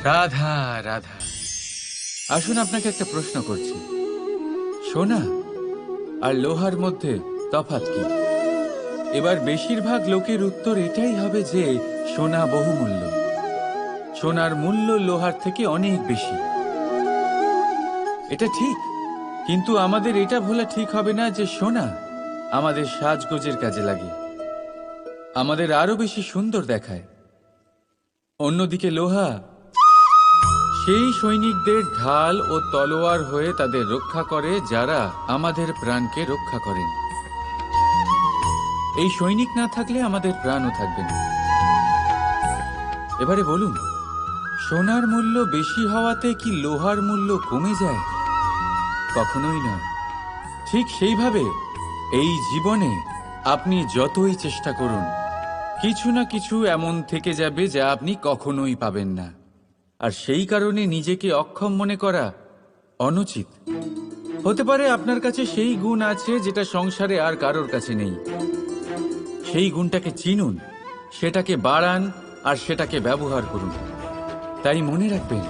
রাধা রাধা। আসুন আপনাকে একটা প্রশ্ন করছি, সোনা আর লোহার মধ্যে তফাৎ কি? এবার বেশিরভাগ লোকের উত্তর এটাই হবে যে সোনা বহুমূল্য, সোনার মূল্য লোহার থেকে অনেক বেশি। এটা ঠিক, কিন্তু আমাদের এটা ভোলা ঠিক হবে না যে সোনা আমাদের সাজগোজের কাজে লাগে, আমাদের আরো বেশি সুন্দর দেখায়। অন্যদিকে লোহা সেই সৈনিকদের ঢাল ও তলোয়ার হয়ে তাদের রক্ষা করে যারা আমাদের প্রাণকে রক্ষা করেন। এই সৈনিক না থাকলে আমাদের প্রাণও থাকবে না। এবারে বলুন, সোনার মূল্য বেশি হওয়াতে কি লোহার মূল্য কমে যায়? কখনোই নয়। ঠিক সেইভাবে এই জীবনে আপনি যতই চেষ্টা করুন, কিছু না কিছু এমন থেকে যাবে যা আপনি কখনোই পাবেন না। আর সেই কারণে নিজেকে অক্ষম মনে করা অনুচিত। হতে পারে আপনার কাছে সেই গুণ আছে যেটা সংসারে আর কারোর কাছে নেই। সেই গুণটাকে চিনুন, সেটাকে বাড়ান আর সেটাকে ব্যবহার করুন। তাই মনে রাখবেন,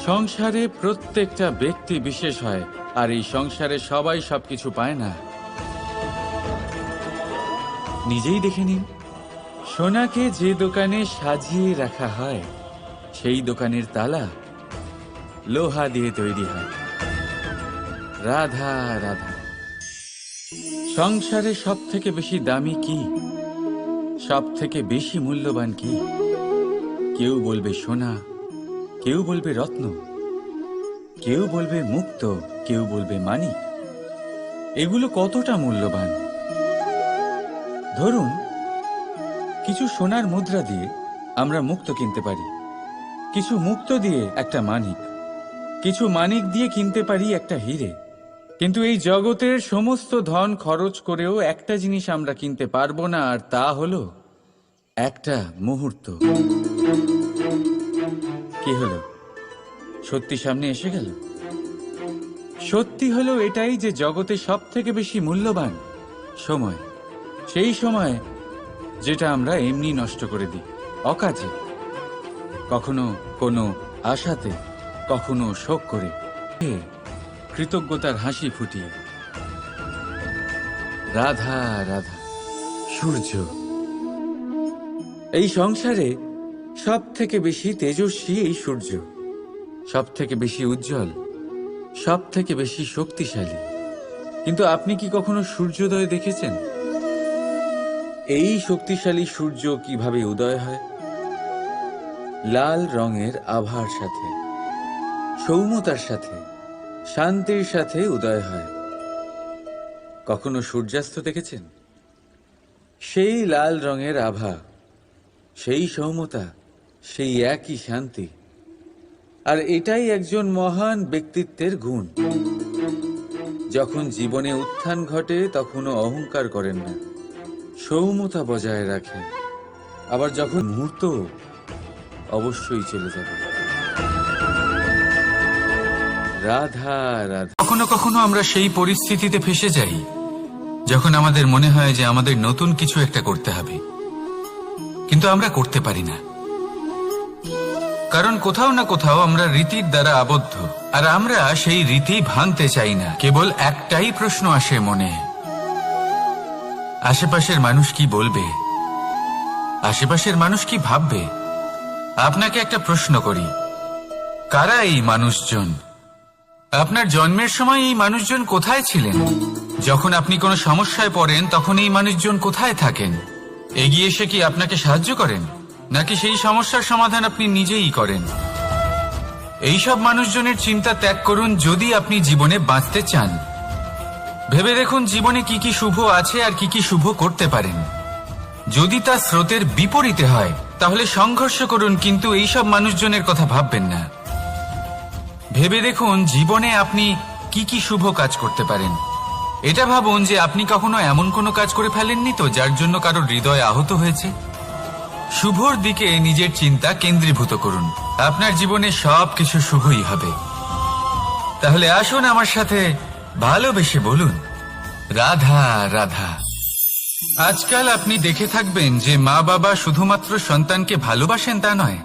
সংসারে প্রত্যেকটা ব্যক্তি বিশেষ হয়, আর এই সংসারে সবাই সবকিছু পায় না। নিজেই দেখে নিন, সোনাকে যে দোকানে সাজিয়ে রাখা হয় সেই দোকানের তালা লোহা দিয়ে তৈরি হয়। রাধা রাধা। সংসারে সব থেকে বেশি দামি কি, সব থেকে বেশি মূল্যবান কি? কেউ বলবে সোনা, কেউ বলবে রত্ন, কেউ বলবে মুক্ত, কেউ বলবে মানিক। এগুলো কতটা মূল্যবান? ধরুন, কিছু সোনার মুদ্রা দিয়ে আমরা মুক্ত কিনতে পারি, কিছু মুক্ত দিয়ে একটা মানিক, কিছু মানিক দিয়ে কিনতে পারি একটা হীরে। কিন্তু এই জগতের সমস্ত ধন খরচ করেও একটা জিনিস আমরা কিনতে পারবো না, আর তা হলো একটা মুহূর্ত। কি হলো? সত্যি সামনে এসে গেল। সত্যি হলো এটাই যে জগতে সব থেকে বেশি মূল্যবান সময়। সেই সময় যেটা আমরা এমনি নষ্ট করে দিই, অকাজে, কখনো কোনো আশাতে, কখনো শোক করে, কৃতজ্ঞতার হাসি ফুটিয়ে। রাধা রাধা। সূর্য এই সংসারে সব থেকে বেশি তেজস্বী এই সূর্য, সব থেকে বেশি উজ্জ্বল, সব থেকে বেশি শক্তিশালী। কিন্তু আপনি কি কখনো সূর্যোদয় দেখেছেন? এই শক্তিশালী সূর্য কিভাবে উদয় হয়? লাল রঙের আভার সাথে, সৌম্যতার সাথে, শান্তির সাথে উদয় হয়। কখনো সূর্যাস্ত দেখেছেন? সেই লাল রঙের আভা, সেই সৌম্যতা, সেই একই শান্তি। আর এটাই একজন মহান ব্যক্তিত্বের গুণ। যখন জীবনে উত্থান ঘটে তখনও অহংকার করেন না, সৌম্যতা বজায় রাখেন। আবার যখন মুহূর্ত অবশ্যই চলে যাবে। রাধা রাধা। কখনো কখনো আমরা সেই পরিস্থিতিতে ফেসে যাই যখন আমাদের মনে হয় যে আমাদের নতুন কিছু একটা করতে হবে, কিন্তু আমরা করতে পারি না। কারণ কোথাও না কোথাও আমরা রীতির দ্বারা আবদ্ধ, আর আমরা সেই রীতি ভাঙতে চাই না। কেবল একটাই প্রশ্ন আসে মনে, আশেপাশের মানুষ কি বলবে, আশেপাশের মানুষ কি ভাববে। আপনাকে একটা প্রশ্ন করি, কারা এই মানুষজন? আপনার জন্মের সময় এই মানুষজন কোথায় ছিলেন? যখন আপনি কোনো সমস্যায় পড়েন তখন এই মানুষজন কোথায় থাকেন? এগিয়ে এসে কি আপনাকে সাহায্য করেন, নাকি সেই সমস্যার সমাধান আপনি নিজেই করেন? এইসব মানুষজনের চিন্তা ত্যাগ করুন যদি আপনি জীবনে বাঁচতে চান। ভেবে দেখুন জীবনে কি কি শুভ আছে আর কি কি শুভ করতে পারেন। যদি তা স্রোতের বিপরীতে হয় তাহলে সংঘর্ষ করুন, কিন্তু এইসব মানুষজনের কথা ভাববেন না। ভেবে দেখুন জীবনে আপনি কি কি শুভ কাজ করতে পারেন। এটা ভাবুন যে আপনি কখনো এমন কোনো কাজ করে ফেলেননি তো যার জন্য কারোর হৃদয় আহত হয়েছে। শুভর দিকে নিজের চিন্তা কেন্দ্রীভূত করুন, আপনার জীবনে সবকিছু শুভই হবে। তাহলে আসুন আমার সাথে ভালোবেসে বলুন, রাধা রাধা। আজকাল আপনি দেখে থাকবেন যে মা বাবা শুধুমাত্র সন্তানকে ভালোবাসেন তা নয়,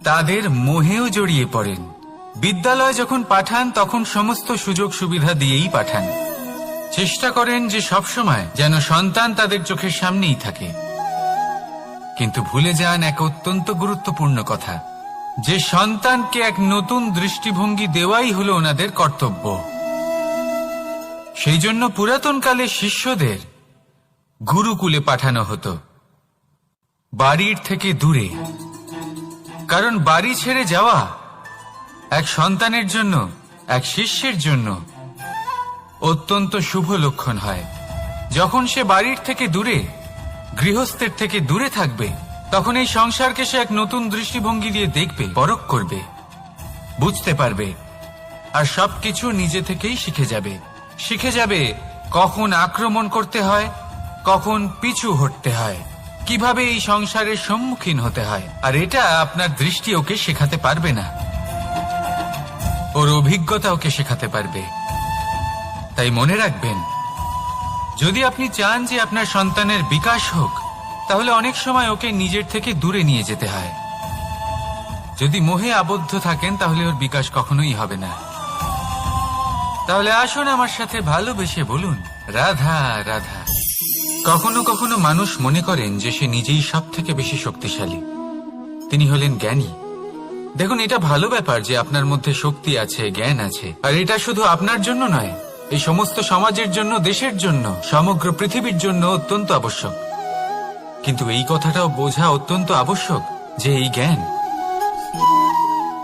তাদের মোহেও জড়িয়ে পড়েন। বিদ্যালয় যখন পাঠান তখন সমস্ত সুযোগ সুবিধা দিয়েই পাঠান। চেষ্টা করেন যে সবসময় যেন সন্তান তাদের চোখের সামনেই থাকে। কিন্তু ভুলে যান এক অত্যন্ত গুরুত্বপূর্ণ কথা, যে সন্তানকে এক নতুন দৃষ্টিভঙ্গি দেওয়াই হলো ওনাদের কর্তব্য। সেই জন্য পুরাতন কালে শিষ্যদের গুরুকুলে পাঠানো হতো, বাড়ির থেকে দূরে। কারণ বাড়ি ছেড়ে যাওয়া এক সন্তানের জন্য, এক শিষ্যের জন্য অত্যন্ত শুভ লক্ষণ হয়। যখন সে বাড়ির থেকে দূরে, গৃহস্থের থেকে দূরে থাকবে, তখন এই সংসারকে সে এক নতুন দৃষ্টিভঙ্গি দিয়ে দেখবে, পরখ করবে, বুঝতে পারবে, আর সবকিছু নিজে থেকেই শিখে যাবে কখন আক্রমণ করতে হয়, কখন পিছু হটতে হয়, কিভাবে এই সংসারের সম্মুখীন হতে হয়। আর এটা আপনার দৃষ্টি ওকে শেখাতে পারবে না, ওর অভিজ্ঞতা ওকে শেখাতে পারবে। তাই মনে রাখবেন, যদি আপনি চান যে আপনার সন্তানের বিকাশ হোক, তাহলে অনেক সময় ওকে নিজের থেকে দূরে নিয়ে যেতে হয়। যদি মোহে আবদ্ধ থাকেন তাহলে ওর বিকাশ কখনোই হবে না। তাহলে আসুন আমার সাথে ভালোবেসে বলুন, রাধা রাধা। কখনো কখনো মানুষ মনে করেন যে সে নিজেই সব থেকে বেশি শক্তিশালী, তিনি হলেন জ্ঞানী। দেখুন, এটা ভালো ব্যাপার যে আপনার মধ্যে শক্তি আছে, জ্ঞান আছে, আর এটা শুধু আপনার জন্য নয়, এই সমস্ত সমাজের জন্য, দেশের জন্য, সমগ্র পৃথিবীর জন্য অত্যন্ত আবশ্যক। কিন্তু এই কথাটাও বোঝা অত্যন্ত আবশ্যক যে এই জ্ঞান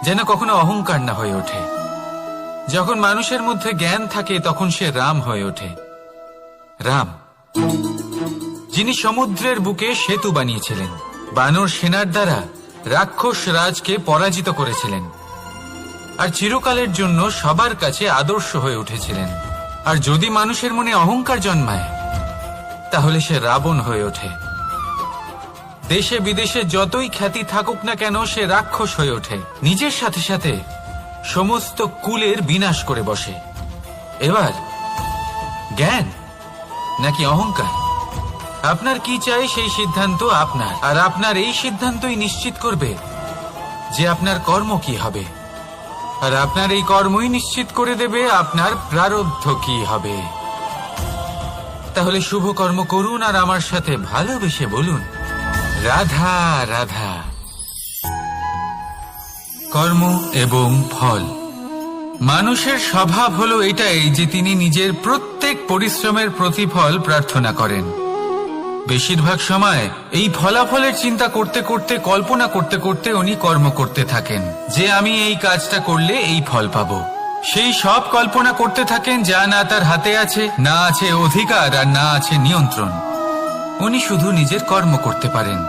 যেন কখনো অহংকার না হয়ে ওঠে। যখন মানুষের মধ্যে জ্ঞান থাকে তখন সে রাম হয়ে ওঠে। রাম, যিনি সমুদ্রের বুকে সেতু বানিয়েছিলেন, বানর সেনার দ্বারা রাক্ষস রাজকে পরাজিত করেছিলেন, আর চিরকালের জন্য সবার কাছে আদর্শ হয়ে উঠেছিলেন। আর যদি মানুষের মনে অহংকার জন্মায়, তাহলে সে রাবণ হয়ে ওঠে। দেশে বিদেশে যতই খ্যাতি থাকুক না কেন, সে রাক্ষস হয়ে ওঠে, নিজের সাথে সাথে সমস্ত কুলের বিনাশ করে বসে। এবার জ্ঞান নাকি অহংকার, আপনার কি চাই সেই সিদ্ধান্ত আপনার, আর আপনার এই সিদ্ধান্তই নিশ্চিত করবে যে আপনার কর্ম কি হবে, আর আপনার এই কর্মই নিশ্চিত করে দেবে আপনার প্রারব্ধ কি হবে। তাহলে শুভ কর্ম করুন আর আমার সাথে ভালোবেসে বলুন, রাধা রাধা। কর্ম এবং ফল। মানুষের স্বভাব হলো এটাই যে তিনি নিজের প্রত্যেক পরিশ্রমের প্রতিফল প্রার্থনা করেন। বেশিরভাগ সময় এই ফলাফলের চিন্তা করতে করতে, কল্পনা করতে করতে উনি কর্ম করতে থাকেন, যে আমি এই কাজটা করলে এই ফল পাবো। সেই সব কল্পনা করতে থাকেন যা না তার হাতে আছে, না আছে অধিকার, আর না আছে নিয়ন্ত্রণ। উনি শুধু নিজের কর্ম করতে পারেন।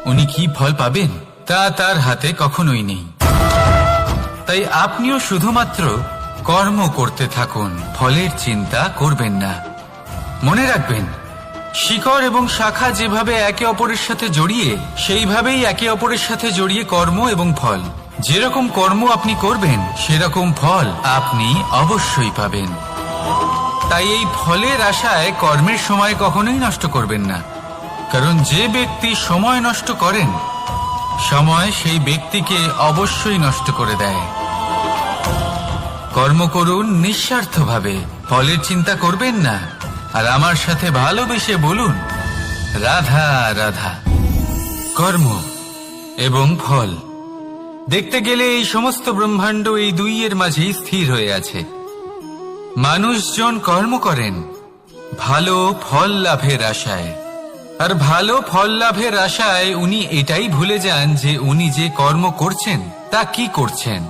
উনি কি ফল পাবেন তা তার হাতে কখনোই নেই। তাই আপনিও শুধুমাত্র কর্ম করতে থাকুন, ফলের চিন্তা করবেন না। মনে রাখবেন, শিকড় এবং শাখা যেভাবে একে অপরের সাথে জড়িয়ে, সেইভাবেই একে অপরের সাথে জড়িয়ে কর্ম এবং ফল। যেরকম কর্ম আপনি করবেন, সেরকম ফল আপনি অবশ্যই পাবেন। তাই এই ফলের আশায় কর্মের সময় কখনোই নষ্ট করবেন না, কারণ যে ব্যক্তি সময় নষ্ট করেন, সময় সেই ব্যক্তিকে অবশ্যই নষ্ট করে দেয়। কর্ম করুন নিঃস্বার্থভাবে, ফলের চিন্তা করবেন না, আর আমার সাথে ভালোবেসে বলুন, রাধা রাধা। কর্ম এবং ফল। দেখতে গেলে এই সমস্ত ব্রহ্মাণ্ড এই দুইয়ের মাঝেই স্থির হয়ে আছে। মানুষজন কর্ম করেন ভালো ফল লাভের আশায়, আর ভালো ফল লাভের আশায় উনি এটাই ভুলে যান যে উনি যে কর্ম করছেন তা কি করছেন।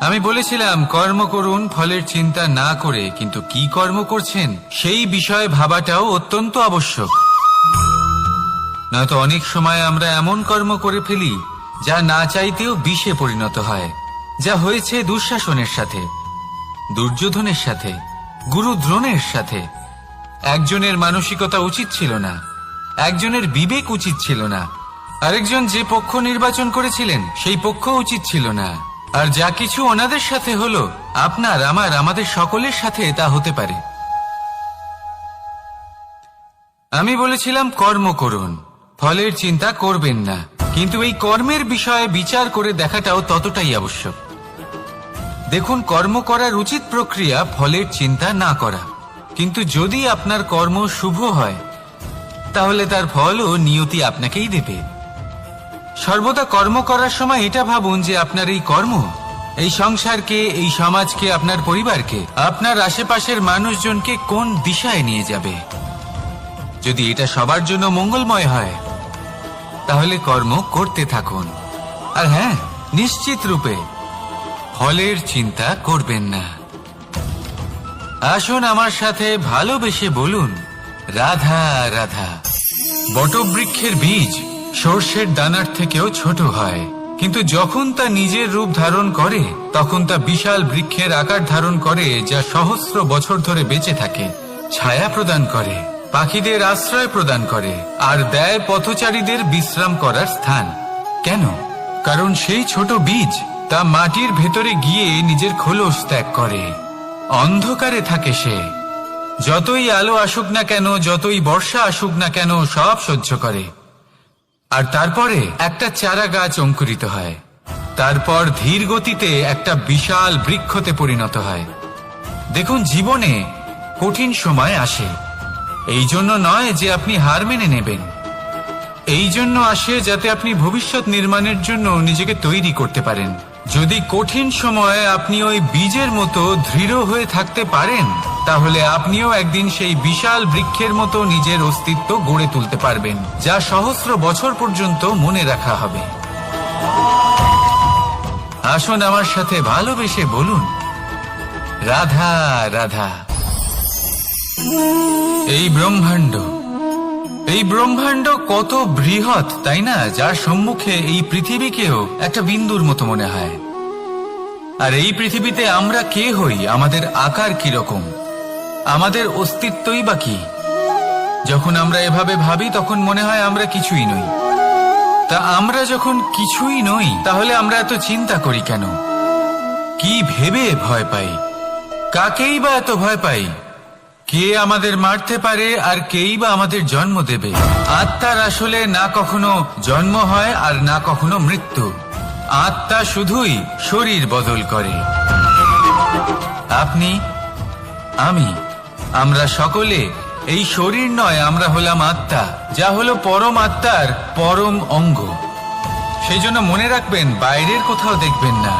আমি বলেছিলাম কর্ম করুন ফলের চিন্তা না করে, কিন্তু কি কর্ম করছেন সেই বিষয়ে ভাবাটাও অত্যন্ত আবশ্যক। নয়তো অনেক সময় আমরা এমন কর্ম করে ফেলি যা না চাইতেও বিষে পরিণত হয়, যা হয়েছে দুঃশাসনের সাথে, দুর্যোধনের সাথে, গুরু দ্রোণের সাথে। একজনের মানসিকতা উচিত ছিল না, একজনের বিবেক উচিত ছিল না, আরেকজন যে পক্ষ নির্বাচন করেছিলেন সেই পক্ষ উচিত ছিল না। আর যা কিছু ওনাদের সাথে হলো, আপনার, আমার, আমাদের সকলের সাথে তা হতে পারে। আমি বলেছিলাম কর্ম করুন, ফলের চিন্তা করবেন না, কিন্তু এই কর্মের বিষয়ে বিচার করে দেখাটাও ততটাই আবশ্যক। দেখুন, কর্ম করার উচিত প্রক্রিয়া ফলের চিন্তা না করা, কিন্তু যদি আপনার কর্ম শুভ হয় তাহলে তার ফলও নিয়তি আপনাকেই দেবে। সর্বদা কর্ম করার সময় এটা ভাবুন যে আপনার এই কর্ম এই সংসারকে, এই সমাজকে, আপনার পরিবারকে, আপনার আশেপাশের মানুষজনকে কোন দিশায় নিয়ে যাবে। যদি এটা সবার জন্য মঙ্গলময় হয় তাহলে কর্ম করতে থাকুন। আর হ্যাঁ, নিশ্চিত রূপে ফলের চিন্তা করবেন না। আসুন আমার সাথে ভালোবেসে বলুন, রাধা রাধা। বটবৃক্ষের বীজ সর্ষের দানার থেকেও ছোট হয়, কিন্তু যখন তা নিজের রূপ ধারণ করে তখন তা বিশাল বৃক্ষের আকার ধারণ করে, যা সহস্র বছর ধরে বেঁচে থাকে, ছায়া প্রদান করে, পাখিদের আশ্রয় প্রদান করে, আর দেয় পথচারীদের বিশ্রাম করার স্থান। কেন? কারণ সেই ছোট বীজ তা মাটির ভেতরে গিয়ে নিজের খোলস ত্যাগ করে। অন্ধকারে থাকে সে, যতই আলো আসুক না কেন, যতই বর্ষা আসুক না কেন, সব সহ্য করে। আর তারপরে একটা চারা গাছ অঙ্কুরিত হয়, তারপর ধীর গতিতে একটা বিশাল বৃক্ষতে পরিণত হয়। দেখুন, জীবনে কঠিন সময় আসে, এই জন্য নয় যে আপনি হার মেনে নেবেন, এই জন্য আসে যাতে আপনি ভবিষ্যৎ নির্মাণের জন্য নিজেকে তৈরি করতে পারেন। যদি কঠিন সময়ে আপনি ওই বীজের মতো দৃঢ় হয়ে থাকতে পারেন, তাহলে আপনিও একদিন সেই বিশাল বৃক্ষের মতো নিজের অস্তিত্ব গড়ে তুলতে পারবেন, যা সহস্র বছর পর্যন্ত মনে রাখা হবে। আসুন আমার সাথে ভালোবেসে বলুন, রাধা রাধা। এই ব্রহ্মাণ্ড কত বৃহৎ, তাই না? যার সম্মুখে এই পৃথিবীকেও একটা বিন্দুর মতো মনে হয়। আর এই পৃথিবীতে আমরা কে হই, আমাদের আকার কিরকম, আমাদের অস্তিত্বই বা কি? যখন আমরা এভাবে ভাবি তখন মনে হয় আমরা কিছুই নই। তা আমরা যখন কিছুই নই, তাহলে আমরা এত চিন্তা করি কেন? কি ভেবে ভয় পাই? কাকেই বা এত ভয় পাই? কে আমাদের মারতে পারে আর কেই বা আমাদের জন্ম দেবে? আত্মার আসলে না কখনো জন্ম হয় আর না কখনো মৃত্যু। আত্মা শুধুই শরীর বদল করে। আপনি, আমি, আমরা সকলে এই শরীর নয়, আমরা হলাম আত্মা, যা হলো পরম আত্মার পরম অঙ্গ। সেই জন্য মনে রাখবেন, বাইরের কোথাও দেখবেন না,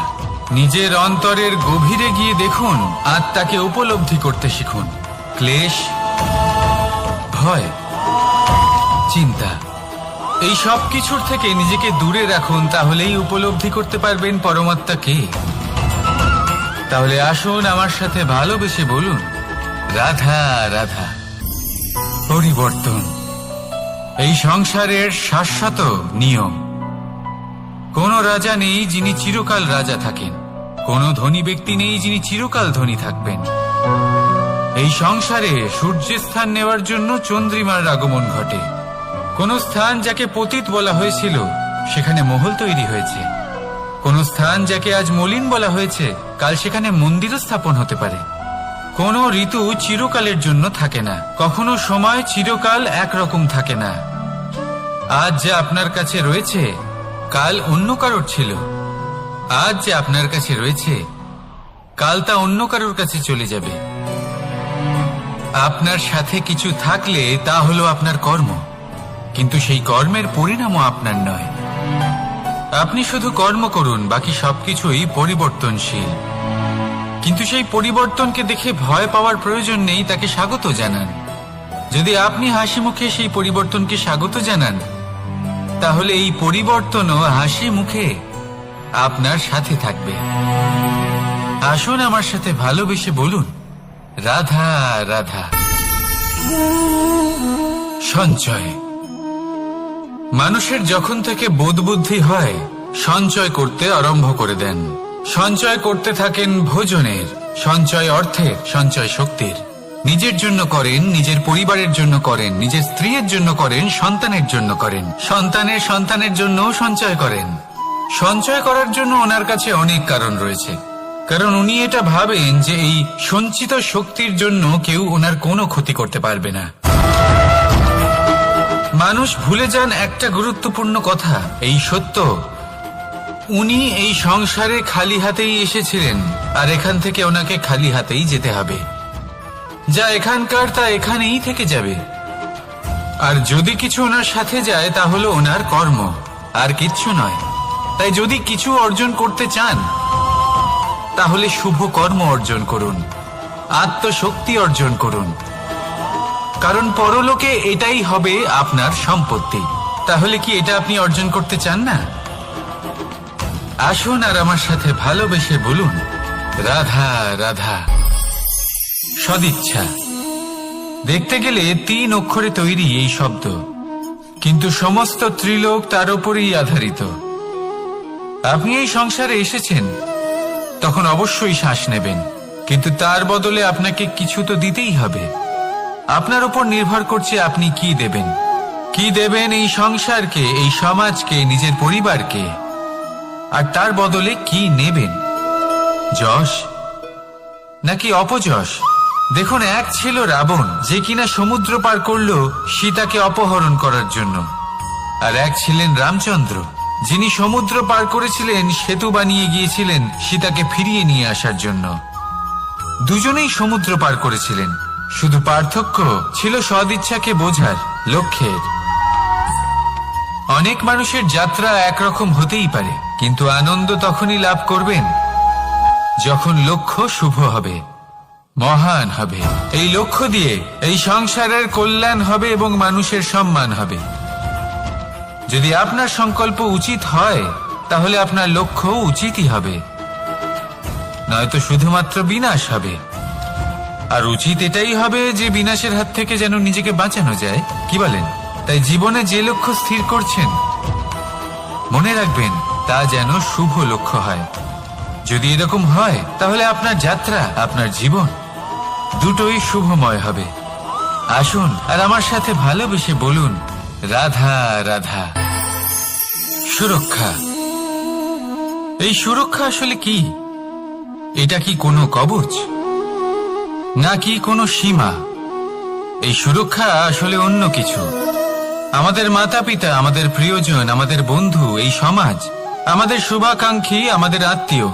নিজের অন্তরের গভীরে গিয়ে দেখুন, আত্মাকে উপলব্ধি করতে শিখুন। ক্লেশ, ভয়, চিন্তা, এই সব কিছুর থেকে নিজেকে দূরে রাখুন, তাহলেই উপলব্ধি করতে পারবেন পরমাত্মাকে। তাহলে আসুন আমার সাথে ভালোবেসে বলুন, রাধা রাধা। পরিবর্তন এই সংসারের শাশ্বত নিয়ম। কোন রাজা নেই যিনি চিরকাল রাজা থাকেন, কোন ধনী ব্যক্তি নেই যিনি চিরকাল ধনী থাকবেন। এই সংসারে সূর্যের স্থান নেওয়ার জন্য চন্দ্রিমার আগমন ঘটে। কোন স্থান যাকে পতিত বলা হয়েছিল, সেখানে মহল তৈরি হয়েছে। কোন স্থান যাকে আজ মলিন বলা হয়েছে, কাল সেখানে মন্দিরও স্থাপন হতে পারে। কোন ঋতু চিরকালের জন্য থাকে না, কখনো সময় চিরকাল একরকম থাকে না। আজ যা আপনার কাছে রয়েছে, কাল অন্য কারোর ছিল। আজ যে আপনার কাছে রয়েছে, কাল তা অন্য কারোর কাছে চলে যাবে। আপনার সাথে কিছু থাকলে তা হলো আপনার কর্ম, কিন্তু সেই কর্মের পরিণামও আপনার নয়। আপনি শুধু কর্ম করুন, বাকি সবকিছুই পরিবর্তনশীল। কিন্তু সেই পরিবর্তনকে দেখে ভয় পাওয়ার প্রয়োজন নেই, তাকে স্বাগত জানান। যদি আপনি হাসি মুখে সেই পরিবর্তনকে স্বাগত জানান, তাহলে এই পরিবর্তনও হাসি মুখে আপনার সাথে থাকবে। আসুন আমার সাথে ভালোবেসে বলুন, রাধা রাধা। সঞ্চয়। মানুষের যখন থেকে বোধবুদ্ধি হয়, সঞ্চয় করতে আরম্ভ করে দেন। সঞ্চয় করতে থাকেন ভোজনের, সঞ্চয় অর্থের, সঞ্চয় শক্তির। নিজের জন্য করেন, নিজের পরিবারের জন্য করেন, নিজের স্ত্রীর জন্য করেন, সন্তানের জন্য করেন, সন্তানের সন্তানের জন্য সঞ্চয় করেন। সঞ্চয় করার জন্য ওনার কাছে অনেক কারণ রয়েছে, কারণ উনি এটা ভাবেন যে এই সঞ্চিত শক্তির জন্য কেউ ওনার কোনো ক্ষতি করতে পারবে না। মানুষ ভুলে যান একটা গুরুত্বপূর্ণ কথা, এই সত্য, উনি এই সংসারে খালি হাতেই এসেছিলেন, আর এখান থেকে ওনাকে খালি হাতেই যেতে হবে। যা এখানকার তা এখানেই থেকে যাবে। আর যদি কিছু ওনার সাথে যায়, তা হলো ওনার কর্ম, আর কিচ্ছু নয়। তাই যদি কিছু অর্জন করতে চান, তাহলে শুভ কর্ম অর্জন করুন, আত্মশক্তি অর্জন করুন, কারণ পরলোকে এটাই হবে আপনার সম্পত্তি। তাহলে কি এটা আপনি অর্জন করতে চান না? আসুন আর আমার সাথে ভালোবেসে বলুন, রাধা রাধা। সদিচ্ছা। দেখতে গেলে 3 অক্ষরে তৈরি এই শব্দ, কিন্তু সমস্ত ত্রিলোক তার উপরেই আধারিত। আপনি এই সংসারে এসেছেন, তখন অবশ্যই শ্বাস নেবেন, কিন্তু তার বদলে আপনাকে কিছু তো দিতেই হবে। আপনার উপর নির্ভর করছে আপনি কি দেবেন। কি দেবেন এই সংসারকে, এই সমাজকে, নিজের পরিবারকে, আর তার বদলে কি নেবেন? যশ নাকি অপযশ? দেখুন, এক ছিল রাবণ, যে কিনা সমুদ্র পার করলো সীতাকে অপহরণ করার জন্য, আর এক ছিলেন রামচন্দ্র, যিনি সমুদ্র পার করেছিলেন, সেতু বানিয়ে গিয়েছিলেন সীতাকে ফিরিয়ে নিয়ে আসার জন্য। দুজনেই সমুদ্র পার করেছিলেন, শুধু পার্থক্য ছিল সদিচ্ছাকে বোঝার, লক্ষ্যের। অনেক মানুষের যাত্রা একরকম হতেই পারে, কিন্তু আনন্দ তখনই লাভ করবেন যখন লক্ষ্য শুভ হবে, মহান হবে। এই লক্ষ্য দিয়ে এই সংসারের কল্যাণ হবে এবং মানুষের সম্মান হবে। যদি আপনার সংকল্প উচিত হয়, তাহলে আপনার লক্ষ্য উচিতই হবে, নয়তো শুধুমাত্র বিনাশ হবে। আর উচিত এটাই হবে যে বিনাশের হাত থেকে যেন নিজেকে বাঁচানো যায়, কি বলেন? তাই জীবনে যে লক্ষ্য স্থির করছেন, মনে রাখবেন তা যেন শুভ লক্ষ্য হয়। যদি এরকম হয়, তাহলে আপনার যাত্রা, আপনার জীবন দুটোই শুভময় হবে। আসুন আর আমার সাথে ভালোবেসে বলুন, রাধা রাধা। সুরক্ষা। এই সুরক্ষা আসলে কি? এটা কি কোনো কবচ নাকি কোনো সীমা? এই সুরক্ষা আসলে অন্য কিছু। আমাদের মাতা পিতা, আমাদের প্রিয়জন, আমাদের বন্ধু, এই সমাজ, আমাদের শুভাকাঙ্ক্ষী, আমাদের আত্মীয়,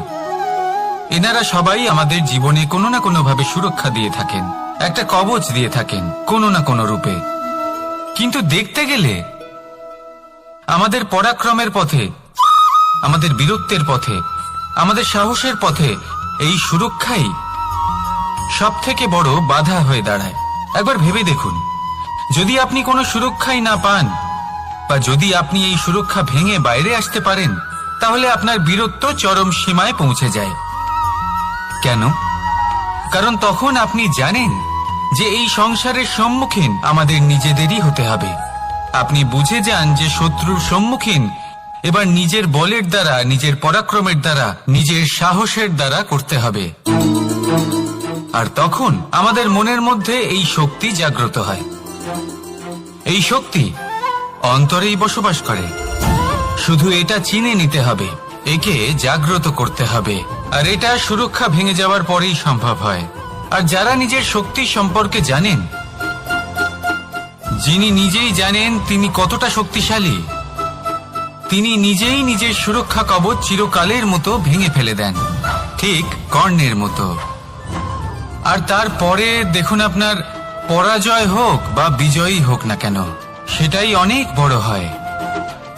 এনারা সবাই আমাদের জীবনে কোনো না কোনো ভাবে সুরক্ষা দিয়ে থাকেন, একটা কবচ দিয়ে থাকেন কোনো না কোনো রূপে। কিন্তু দেখতে গেলে আমাদের পরাক্রমের পথে, আমাদের বীরত্বের পথে, আমাদের সাহসের পথে এই সুরক্ষাই সব থেকে বড় বাধা হয়ে দাঁড়ায়। একবার ভেবে দেখুন, যদি আপনি কোনো সুরক্ষাই না পান, বা যদি আপনি এই সুরক্ষা ভেঙে বাইরে আসতে পারেন, তাহলে আপনার বীরত্ব চরম সীমায় পৌঁছে যায়। কেন? কারণ তখন আপনি জানেন যে এই সংসারের সম্মুখীন আমাদের নিজেদেরই হতে হবে। আপনি বুঝে যান যে শত্রুর সম্মুখীন এবার নিজের বলের দ্বারা, নিজের পরাক্রমের দ্বারা, নিজের সাহসের দ্বারা করতে হবে। আর তখন আমাদের মনের মধ্যে এই শক্তি জাগ্রত হয়। এই শক্তি অন্তরেই বসবাস করে। শুধু এটা চিনে নিতে হবে, একে জাগ্রত করতে হবে, আর এটা সুরক্ষা ভেঙে যাওয়ার পরেই সম্ভব হয়। আর যারা নিজের শক্তি সম্পর্কে জানেন, যিনি নিজেই জানেন তিনি কতটা শক্তিশালী, তিনি নিজেই নিজের সুরক্ষা কবচ চিরকালের মতো ভেঙে ফেলে দেন, ঠিক কর্ণের মতো। আর তারপরে দেখুন, আপনার পরাজয় হোক বা বিজয়ী হোক না কেন, সেটাই অনেক বড় হয়,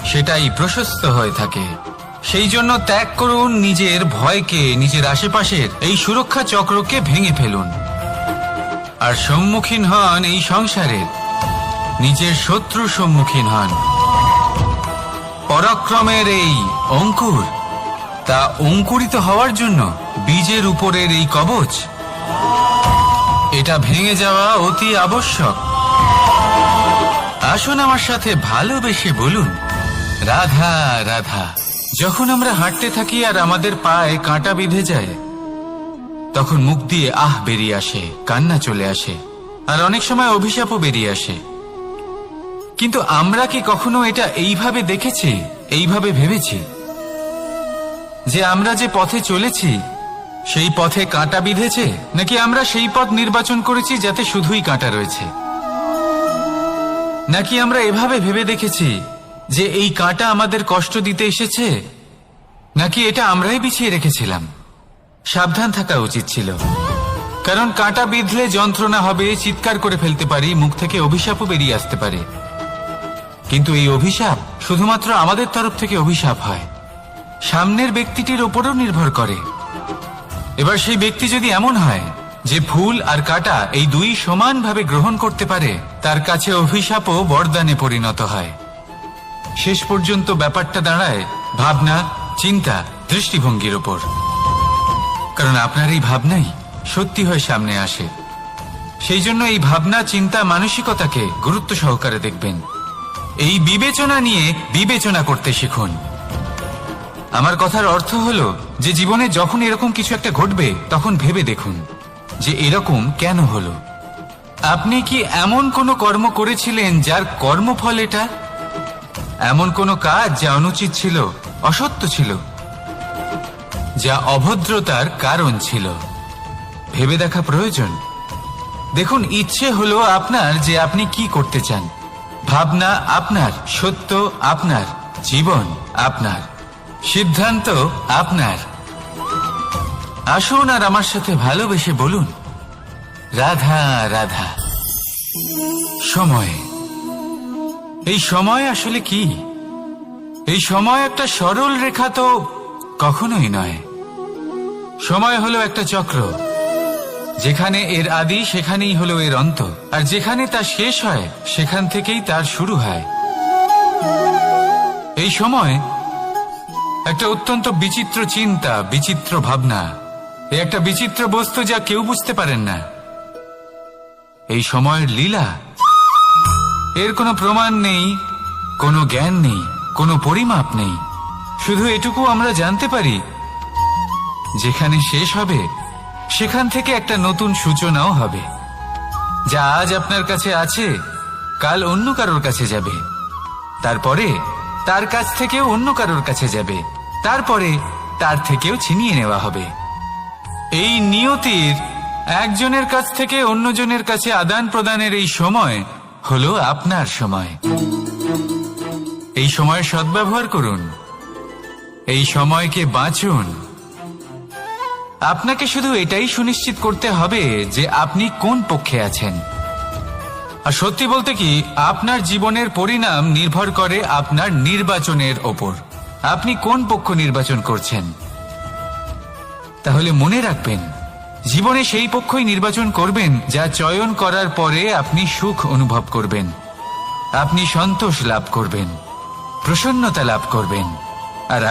সেটাই প্রশস্ত হয়ে থাকে। সেই জন্য ত্যাগ করুন নিজের ভয়কে, নিজের আশেপাশের এই সুরক্ষা চক্রকে ভেঙে ফেলুন, আর সম্মুখীন হন এই সংসারের নিজের শত্রু সম্মুখীন হন। পরাক্রমের এই অঙ্কুর, তা অঙ্কুরিত হওয়ার জন্য বীজের উপরের এই কবচ, এটা ভেঙে যাওয়া অতি আবশ্যক। আসুন আমার সাথে ভালোবেসে বলুন, রাধা রাধা। যখন আমরা হাঁটতে থাকি আর আমাদের পায়ে কাঁটা বিঁধে যায়, তখন মুখ দিয়ে আহ বেরিয়ে আসে, কান্না চলে আসে, আর অনেক সময় অভিশাপও বেরিয়ে আসে। কিন্তু আমরা কি কখনো এটা এইভাবে দেখেছি, এইভাবে ভেবেছি যে আমরা যে পথে চলেছি সেই পথে কাঁটা বিঁধেছে, নাকি আমরা সেই পথ নির্বাচন করেছি যাতে শুধুই কাঁটা রয়েছে? নাকি আমরা এভাবে ভেবে দেখেছি যে এই কাঁটা আমাদের কষ্ট দিতে এসেছে, নাকি এটা আমরাই বিছিয়ে রেখেছিলাম? সাবধান থাকা উচিত ছিল, কারণ কাঁটা বিঁধলে যন্ত্রণা হবে, চিৎকার করে ফেলতে পারি, মুখ থেকে অভিশাপও বেরিয়ে আসতে পারে। কিন্তু এই অভিশাপ শুধুমাত্র আমাদের তরফ থেকে অভিশাপ হয়, সামনের ব্যক্তিটির ওপরও নির্ভর করে। এবার সেই ব্যক্তি যদি এমন হয় যে ফুল আর কাঁটা এই দুই সমানভাবে গ্রহণ করতে পারে, তার কাছে অভিশাপও বরদানে পরিণত হয়। শেষ পর্যন্ত ব্যাপারটা দাঁড়ায় ভাবনা, চিন্তা, দৃষ্টিভঙ্গির ওপর। কারণ আপনার এই ভাবনাই সত্যি হয়ে সামনে আসে। সেই জন্য এই ভাবনা, চিন্তা, মানসিকতাকে গুরুত্ব সহকারে দেখবেন। এই বিবেচনা নিয়ে বিবেচনা করতে শিখুন। আমার কথার অর্থ হলো যে জীবনে যখন এরকম কিছু একটা ঘটবে তখন ভেবে দেখুন যে এরকম কেন হলো। আপনি কি এমন কোনো কর্ম করেছিলেন যার কর্মফল এটা? এমন কোনো কাজ যা অনুচিত ছিল, অসত্য ছিল, যা অভদ্রতার কারণ ছিল? ভেবে দেখা প্রয়োজন। দেখুন, ইচ্ছে হলো আপনার যে আপনি কি করতে চান। ভাবনা আপনার, সত্য আপনার, জীবন আপনার, সিদ্ধান্ত আপনার। আসুন আর আমার সাথে ভালোবেসে বলুন, রাধা রাধা। সময়, এই সময় আসলে কি? এই সময় একটা সরল রেখা তো কখনোই নয়। সময় হলো একটা চক্র, যেখানে এর আদি সেখানেই হলো এর অন্ত, আর যেখানে তা শেষ হয় সেখান থেকেই তার শুরু হয়। এই সময় একটা অত্যন্ত বিচিত্র চিন্তা, বিচিত্র ভাবনা, একটা বিচিত্র বস্তু যা কেউ বুঝতে পারেন না। এই সময়ের লীলা, এর কোনো প্রমাণ নেই, কোনো জ্ঞান নেই, কোনো পরিমাপ নেই। শুধু এটুকু আমরা জানতে পারি, যেখানে শেষ হবে সেখান থেকে একটা নতুন সূচনাও হবে। যা আজ আপনার কাছে আছে কাল অন্য কারোর কাছে যাবে, তারপরে তার কাছ থেকেও অন্য কারোর কাছে যাবে, তারপরে তার থেকেও ছিনিয়ে নেওয়া হবে। এই নিয়তির একজনের কাছ থেকে অন্যজনের কাছে আদান প্রদানের এই সময় হলো আপনার সময়। এই সময়ের সদ্ব্যবহার করুন, এই সময়কে বাঁচুন। আপনাকে শুধু এটাই সুনিশ্চিত করতে হবে যে আপনি কোন পক্ষে আছেন। আর সত্যি বলতে কি, আপনার জীবনের পরিণাম নির্ভর করে আপনার নির্বাচনের ওপর। আপনি কোন পক্ষ নির্বাচন করছেন। তাহলে মনে রাখবেন, জীবনে সেই পক্ষই নির্বাচন করবেন যা চয়ন করার পরে আপনি সুখ অনুভব করবেন, আপনি সন্তোষ লাভ করবেন, প্রসন্নতা লাভ করবেন। আর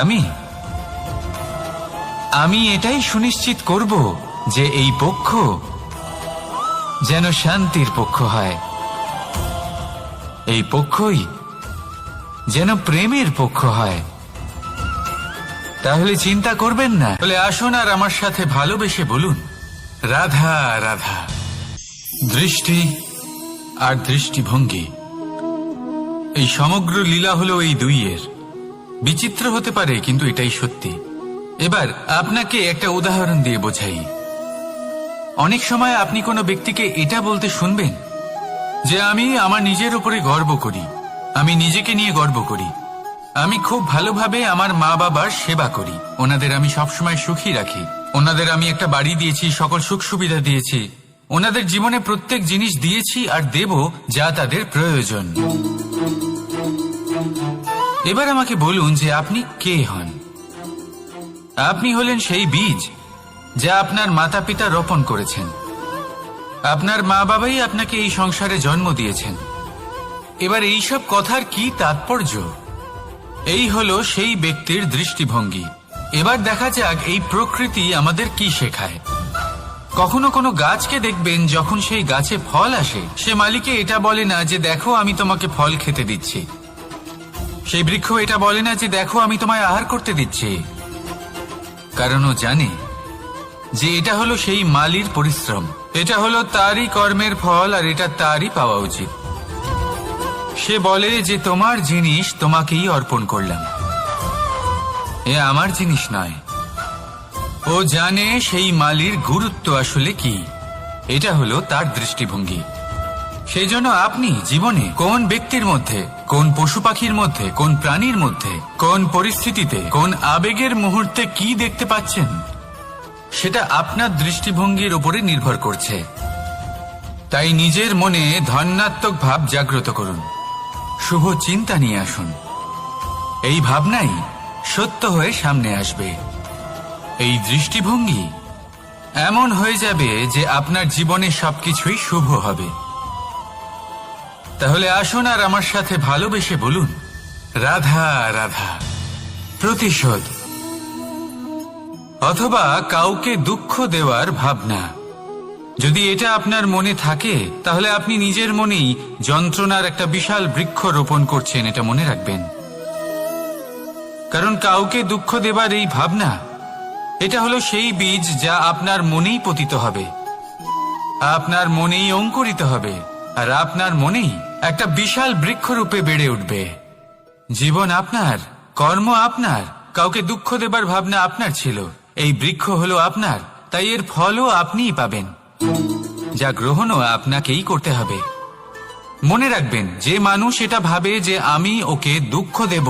আমি এটাই সুনিশ্চিত করব যে এই পক্ষ যেন শান্তির পক্ষ হয়, এই পক্ষই যেন প্রেমের পক্ষ হয়। তাহলে চিন্তা করবেন না। বলে আসুন আর আমার সাথে ভালোবেসে বলুন, রাধা রাধা। দৃষ্টি আর দৃষ্টিভঙ্গি, এই সমগ্র লীলা হলো এই দুইয়ের। বিচিত্র হতে পারে, কিন্তু এটাই সত্যি। এবার আপনাকে একটা উদাহরণ দিয়ে বোঝাই। অনেক সময় আপনি কোনো ব্যক্তিকে এটা বলতে শুনবেন যে আমি আমার নিজের উপরে গর্ব করি, আমি নিজেকে নিয়ে গর্ব করি, আমি খুব ভালোভাবে আমার মা বাবার সেবা করি, ওনাদের আমি সবসময় সুখী রাখি, ওনাদের আমি একটা বাড়ি দিয়েছি, সকল সুখ সুবিধা দিয়েছি, ওনাদের জীবনে প্রত্যেক জিনিস দিয়েছি আর দেব যা তাদের প্রয়োজন। এবার আমাকে বলুন যে আপনি কে হন। আপনি হলেন সেই বীজ যা আপনার মাতা পিতা রোপণ করেছেন। আপনার মা বাবাই আপনাকে এই সংসারে জন্ম দিয়েছেন। এবার এইসব কথার কি তাৎপর্য? এই হলো সেই ব্যক্তির দৃষ্টিভঙ্গি। এবার দেখা যাক এই প্রকৃতি আমাদের কি শেখায়। কখনো কোনো গাছকে দেখবেন, যখন সেই গাছে ফল আসে, সে মালিকে এটা বলে না যে দেখো আমি তোমাকে ফল খেতে দিচ্ছি। সেই বৃক্ষ এটা বলে না যে দেখো আমি তোমায় আহার করতে দিচ্ছি, কারণ ও জানে যে এটা হলো সেই মালির পরিশ্রম, এটা হলো তারই কর্মের ফল, আর এটা তারই পাওয়া উচিত। সে বলে যে তোমার জিনিস তোমাকেই অর্পণ করলাম, এ আমার জিনিস নয়। ও জানে সেই মালির গুরুত্ব আসলে কি। এটা হলো তার দৃষ্টিভঙ্গি। সেই জন্য আপনি জীবনে কোন ব্যক্তির মধ্যে, কোন পশু পাখির মধ্যে, কোন প্রাণীর মধ্যে, কোন পরিস্থিতিতে, কোন আবেগের মুহূর্তে কি দেখতে পাচ্ছেন, সেটা আপনার দৃষ্টিভঙ্গির উপরে নির্ভর করছে। তাই নিজের মনে ধন্যাত্মক ভাব জাগ্রত করুন, শুভ চিন্তা নিয়ে আসুন। এই ভাবনাই সত্য হয়ে সামনে আসবে। এই দৃষ্টিভঙ্গি এমন হয়ে যাবে যে আপনার জীবনে সবকিছুই শুভ হবে। তাহলে আসুন আর আমার সাথে ভালোবেসে বলুন, রাধা রাধা, প্রতিশোধ, অথবা কাউকে দুঃখ দেওয়ার ভাবনা। যদি এটা আপনার মনে থাকে তাহলে আপনি নিজের মনেই যন্ত্রণার একটা বিশাল বৃক্ষ রোপণ করছেন, এটা মনে রাখবেন। কারণ কাউকে দুঃখ দেবার এই ভাবনা, এটা হলো সেই বীজ যা আপনার মনেই পতিত হবে, আপনার মনেই অঙ্কুরিত হবে, আর আপনার মনেই একটা বিশাল বৃক্ষরূপে বেড়ে উঠবে। জীবন আপনার, কর্ম আপনার, কাউকে দুঃখ দেবার ভাবনা আপনার ছিল, এই বৃক্ষ হলো আপনার, তাই এর ফলও আপনিই পাবেন, যা গ্রহণও আপনাকেই করতে হবে। মনে রাখবেন, যে মানুষ এটা ভাবে যে আমি ওকে দুঃখ দেব,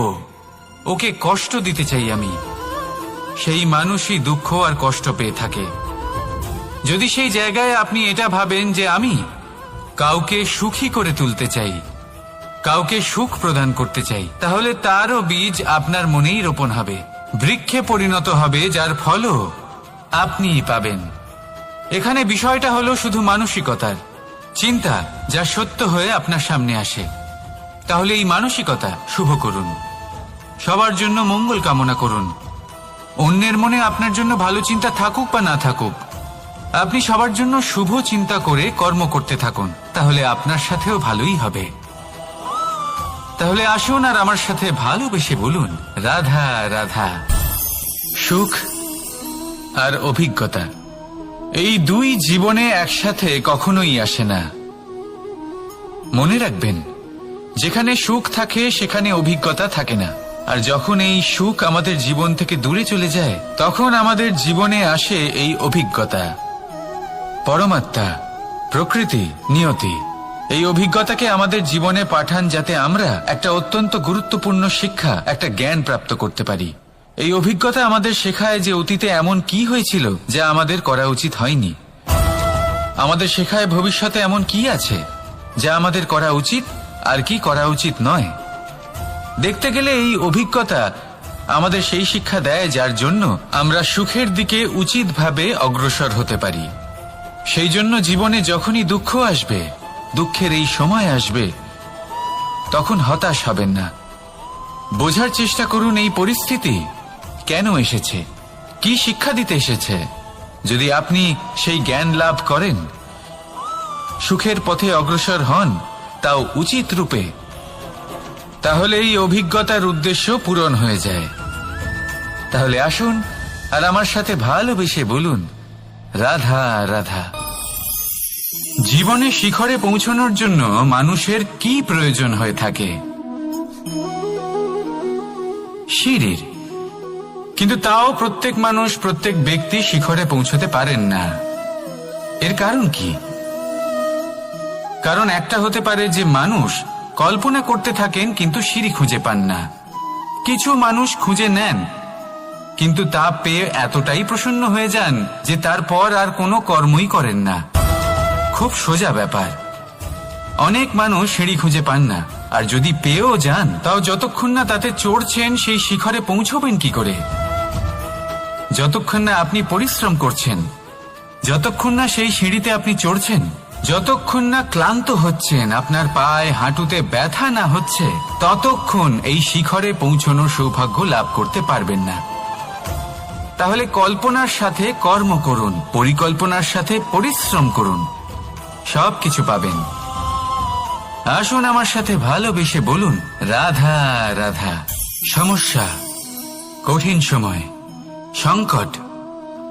ওকে কষ্ট দিতে চাই আমি, সেই মানুষই দুঃখ আর কষ্ট পেয়ে থাকে। যদি সেই জায়গায় আপনি এটা ভাবেন যে আমি কাউকে সুখী করে তুলতে চাই, কাউকে সুখ প্রদান করতে চাই, তাহলে তারও বীজ আপনার মনেই রোপণ হবে, বৃক্ষে পরিণত হবে, যার ফলও আপনিই পাবেন। এখানে বিষয়টা হলো শুধু মানসিকতার চিন্তা, যা সত্য হয়ে আপনার সামনে আসে। তাহলে এই মানসিকতা শুভ করুন, সবার জন্য মঙ্গল কামনা করুন। অন্যের মনে আপনার জন্য ভালো চিন্তা থাকুক বা না থাকুক, আপনি সবার জন্য শুভ চিন্তা করে কর্ম করতে থাকুন, তাহলে আপনার সাথেও ভালোই হবে। তাহলে আসুন আর আমার সাথে ভালোবেসে বলুন, রাধা রাধা। সুখ আর অভিজ্ঞতা, এই দুই জীবনে একসাথে কখনোই আসে না। মনে রাখবেন, যেখানে সুখ থাকে সেখানে অভিজ্ঞতা থাকে না, আর যখন এই সুখ আমাদের জীবন থেকে দূরে চলে যায়, তখন আমাদের জীবনে আসে এই অভিজ্ঞতা। পরমাত্মা, প্রকৃতি, নিয়তি এই অভিজ্ঞতাকে আমাদের জীবনে পাঠান, যাতে আমরা একটা অত্যন্ত গুরুত্বপূর্ণ শিক্ষা, একটা জ্ঞান প্রাপ্ত করতে পারি। এই অভিজ্ঞতা আমাদের শেখায় যে অতীতে এমন কি হয়েছিল যা আমাদের করা উচিত হয়নি। আমাদের শেখায় ভবিষ্যতে এমন কি আছে যা আমাদের করা উচিত আর কি করা উচিত নয়। দেখতে গেলে এই অভিজ্ঞতা আমাদের সেই শিক্ষা দেয় যার জন্য আমরা সুখের দিকে উচিতভাবে অগ্রসর হতে পারি। সেই জন্য জীবনে যখনই দুঃখ আসবে, দুঃখের এই সময় আসবে, তখন হতাশ হবেন না। বোঝার চেষ্টা করুন এই পরিস্থিতি কেন এসেছে, কি শিক্ষা দিতে এসেছে। যদি আপনি সেই জ্ঞান লাভ করেন, সুখের পথে অগ্রসর হন, তাও উচিত রূপে, তাহলে এই অভিজ্ঞতার উদ্দেশ্য পূরণ হয়ে যায়। তাহলে আসুন আর আমার সাথে ভালোবেসে বলুন, রাধা রাধা। জীবনে শিখরে পৌঁছানোর জন্য মানুষের কি প্রয়োজন হয়ে থাকে? সিঁড়ির। কিন্তু তাও প্রত্যেক মানুষ, প্রত্যেক ব্যক্তি শিখরে পৌঁছতে পারেন না। এর কারণ কি? কারণ একটা হতে পারে যে মানুষ কল্পনা করতে থাকেন কিন্তু সিঁড়ি খুঁজে পান না। কিছু মানুষ খুঁজে নেন কিন্তু তা পেয়ে এতটাই প্রসন্ন হয়ে যান যে তারপর আর কোনো কর্মই করেন না। খুব সোজা ব্যাপার। অনেক মানুষ সিঁড়ি খুঁজে পান না, আর যদি পেয়েও যান তাও যতক্ষণ না তাতে চড়ছেন সেই শিখরে পৌঁছবেন কি করে? যতক্ষণ না আপনি পরিশ্রম করছেন, যতক্ষণ না সেই সিঁড়িতে আপনি চড়ছেন, যতক্ষণ না ক্লান্ত হচ্ছেন, আপনার পায়ে হাঁটুতে ব্যথা না হচ্ছে, ততক্ষণ এই শিখরে পৌঁছানোর সৌভাগ্য লাভ করতে পারবেন না। তাহলে কল্পনার সাথে কর্ম করুন, পরিকল্পনার সাথে পরিশ্রম করুন, সব কিছু পাবেন। আসুন আমার সাথে ভালোবেসে বলুন, রাধা রাধা। সমস্যা, কঠিন সময়, সংকট,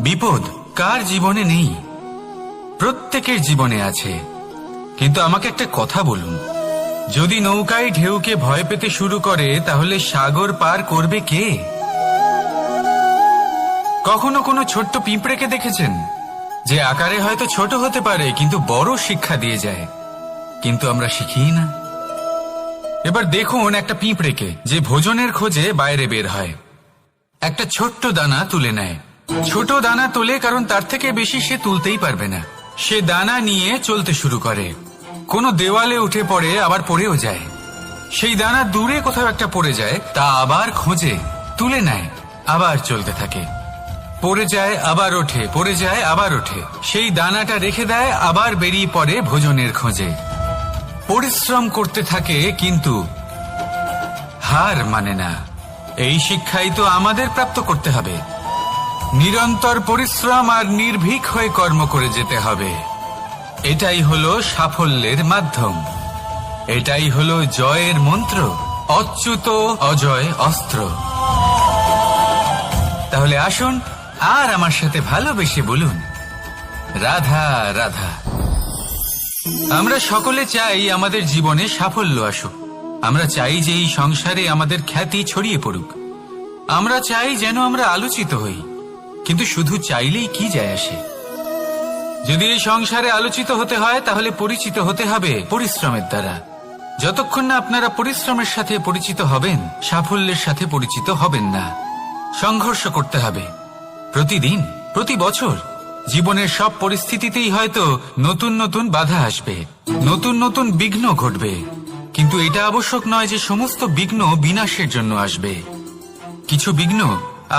বিপদ কার জীবনে নেই? প্রত্যেকের জীবনে আছে। কিন্তু আমাকে একটা কথা বলুন, যদি নৌকায় ঢেউকে ভয় পেতে শুরু করে তাহলে সাগর পার করবে কে? কখনো কোনো ছোট্ট পিঁপড়েকে দেখেছেন যে আকারে হয়তো ছোট হতে পারে কিন্তু বড় শিক্ষা দিয়ে যায়? কিন্তু আমরা শিখি না। এবার দেখুন একটা পিঁপড়েকে যে ভোজনের খোঁজে বাইরে বের হয়, একটা ছোট্ট দানা তুলে নেয়। ছোট দানা তোলে কারণ তার থেকে বেশি সে তুলতেই পারবে না। সে দানা নিয়ে চলতে শুরু করে, কোনো দেওয়ালে উঠে পড়ে, আবার পড়েও যায়। সেই দানা দূরে কোথাও একটা পড়ে যায়, তা আবার খোঁজে, তুলে নেয়, আবার চলতে থাকে। পড়ে যায় আবার ওঠে, পড়ে যায় আবার ওঠে। সেই দানাটা রেখে দেয়, আবার বেরিয়ে পড়ে ভোজনের খোঁজে। পরিশ্রম করতে থাকে কিন্তু হার মানে না। এই শিক্ষাই তো আমাদের প্রাপ্ত করতে হবে। নিরন্তর পরিশ্রম আর নির্ভীক হয়ে কর্ম করে যেতে হবে। এটাই হলো সাফল্যের মাধ্যম। এটাই হলো জয়ের মন্ত্র, অচ্যুত অজয় অস্ত্র। তাহলে আসুন আর আমার সাথে ভালোবেসে বলুন, রাধা রাধা। আমরা সকলে চাই আমাদের জীবনে সাফল্য আসুক। আমরা চাই যে এই সংসারে আমাদের খ্যাতি ছড়িয়ে পড়ুক। আমরা চাই যেন আমরা আলোচিত হই। কিন্তু শুধু চাইলেই কি যায় আসে? যদি এই সংসারে আলোচিত হতে হয় তাহলে পরিচিত হতে হবে পরিশ্রমের দ্বারা। যতক্ষণ না আপনারা পরিশ্রমের সাথে পরিচিত হবেন, সাফল্যের সাথে পরিচিত হবেন না। সংঘর্ষ করতে হবে প্রতিদিন, প্রতি বছর। জীবনের সব পরিস্থিতিতেই হয়তো নতুন নতুন বাধা আসবে, নতুন নতুন বিঘ্ন ঘটবে। কিন্তু এটা আবশ্যক নয় যে সমস্ত বিঘ্ন বিনাশের জন্য আসবে। কিছু বিঘ্ন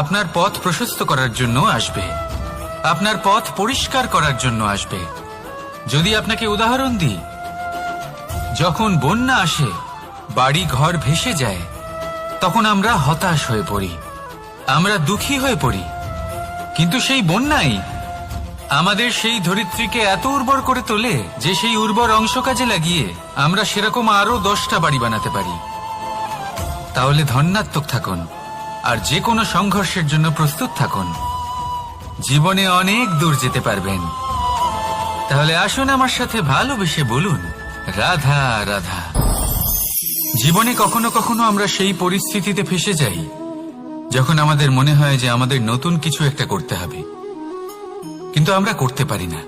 আপনার পথ প্রশস্ত করার জন্য আসবে, আপনার পথ পরিষ্কার করার জন্য আসবে। যদি আপনাকে উদাহরণ দিই, যখন বন্যা আসে, বাড়ি ঘর ভেসে যায়, তখন আমরা হতাশ হয়ে পড়ি, আমরা দুঃখী হয়ে পড়ি। কিন্তু সেই বন্যাই আমাদের সেই ধরিত্রীকে এত উর্বর করে তোলে যে সেই উর্বর অংশ কাজে লাগিয়ে আমরা সেরকম আরো 10টা বাড়ি বানাতে পারি। তাহলে ধন্যাত্মক থাকুন আর যে কোনো সংঘর্ষের জন্য প্রস্তুত থাকুন। জীবনে অনেক দূর যেতে পারবেন। তাহলে আসুন আমার সাথে ভালোবেসে বলুন, রাধা রাধা। জীবনে কখনো কখনো আমরা সেই পরিস্থিতিতে ফেসে যাই যখন আমাদের মনে হয় যে আমাদের নতুন কিছু একটা করতে হবে, কিন্তু আমরা করতে পারি না।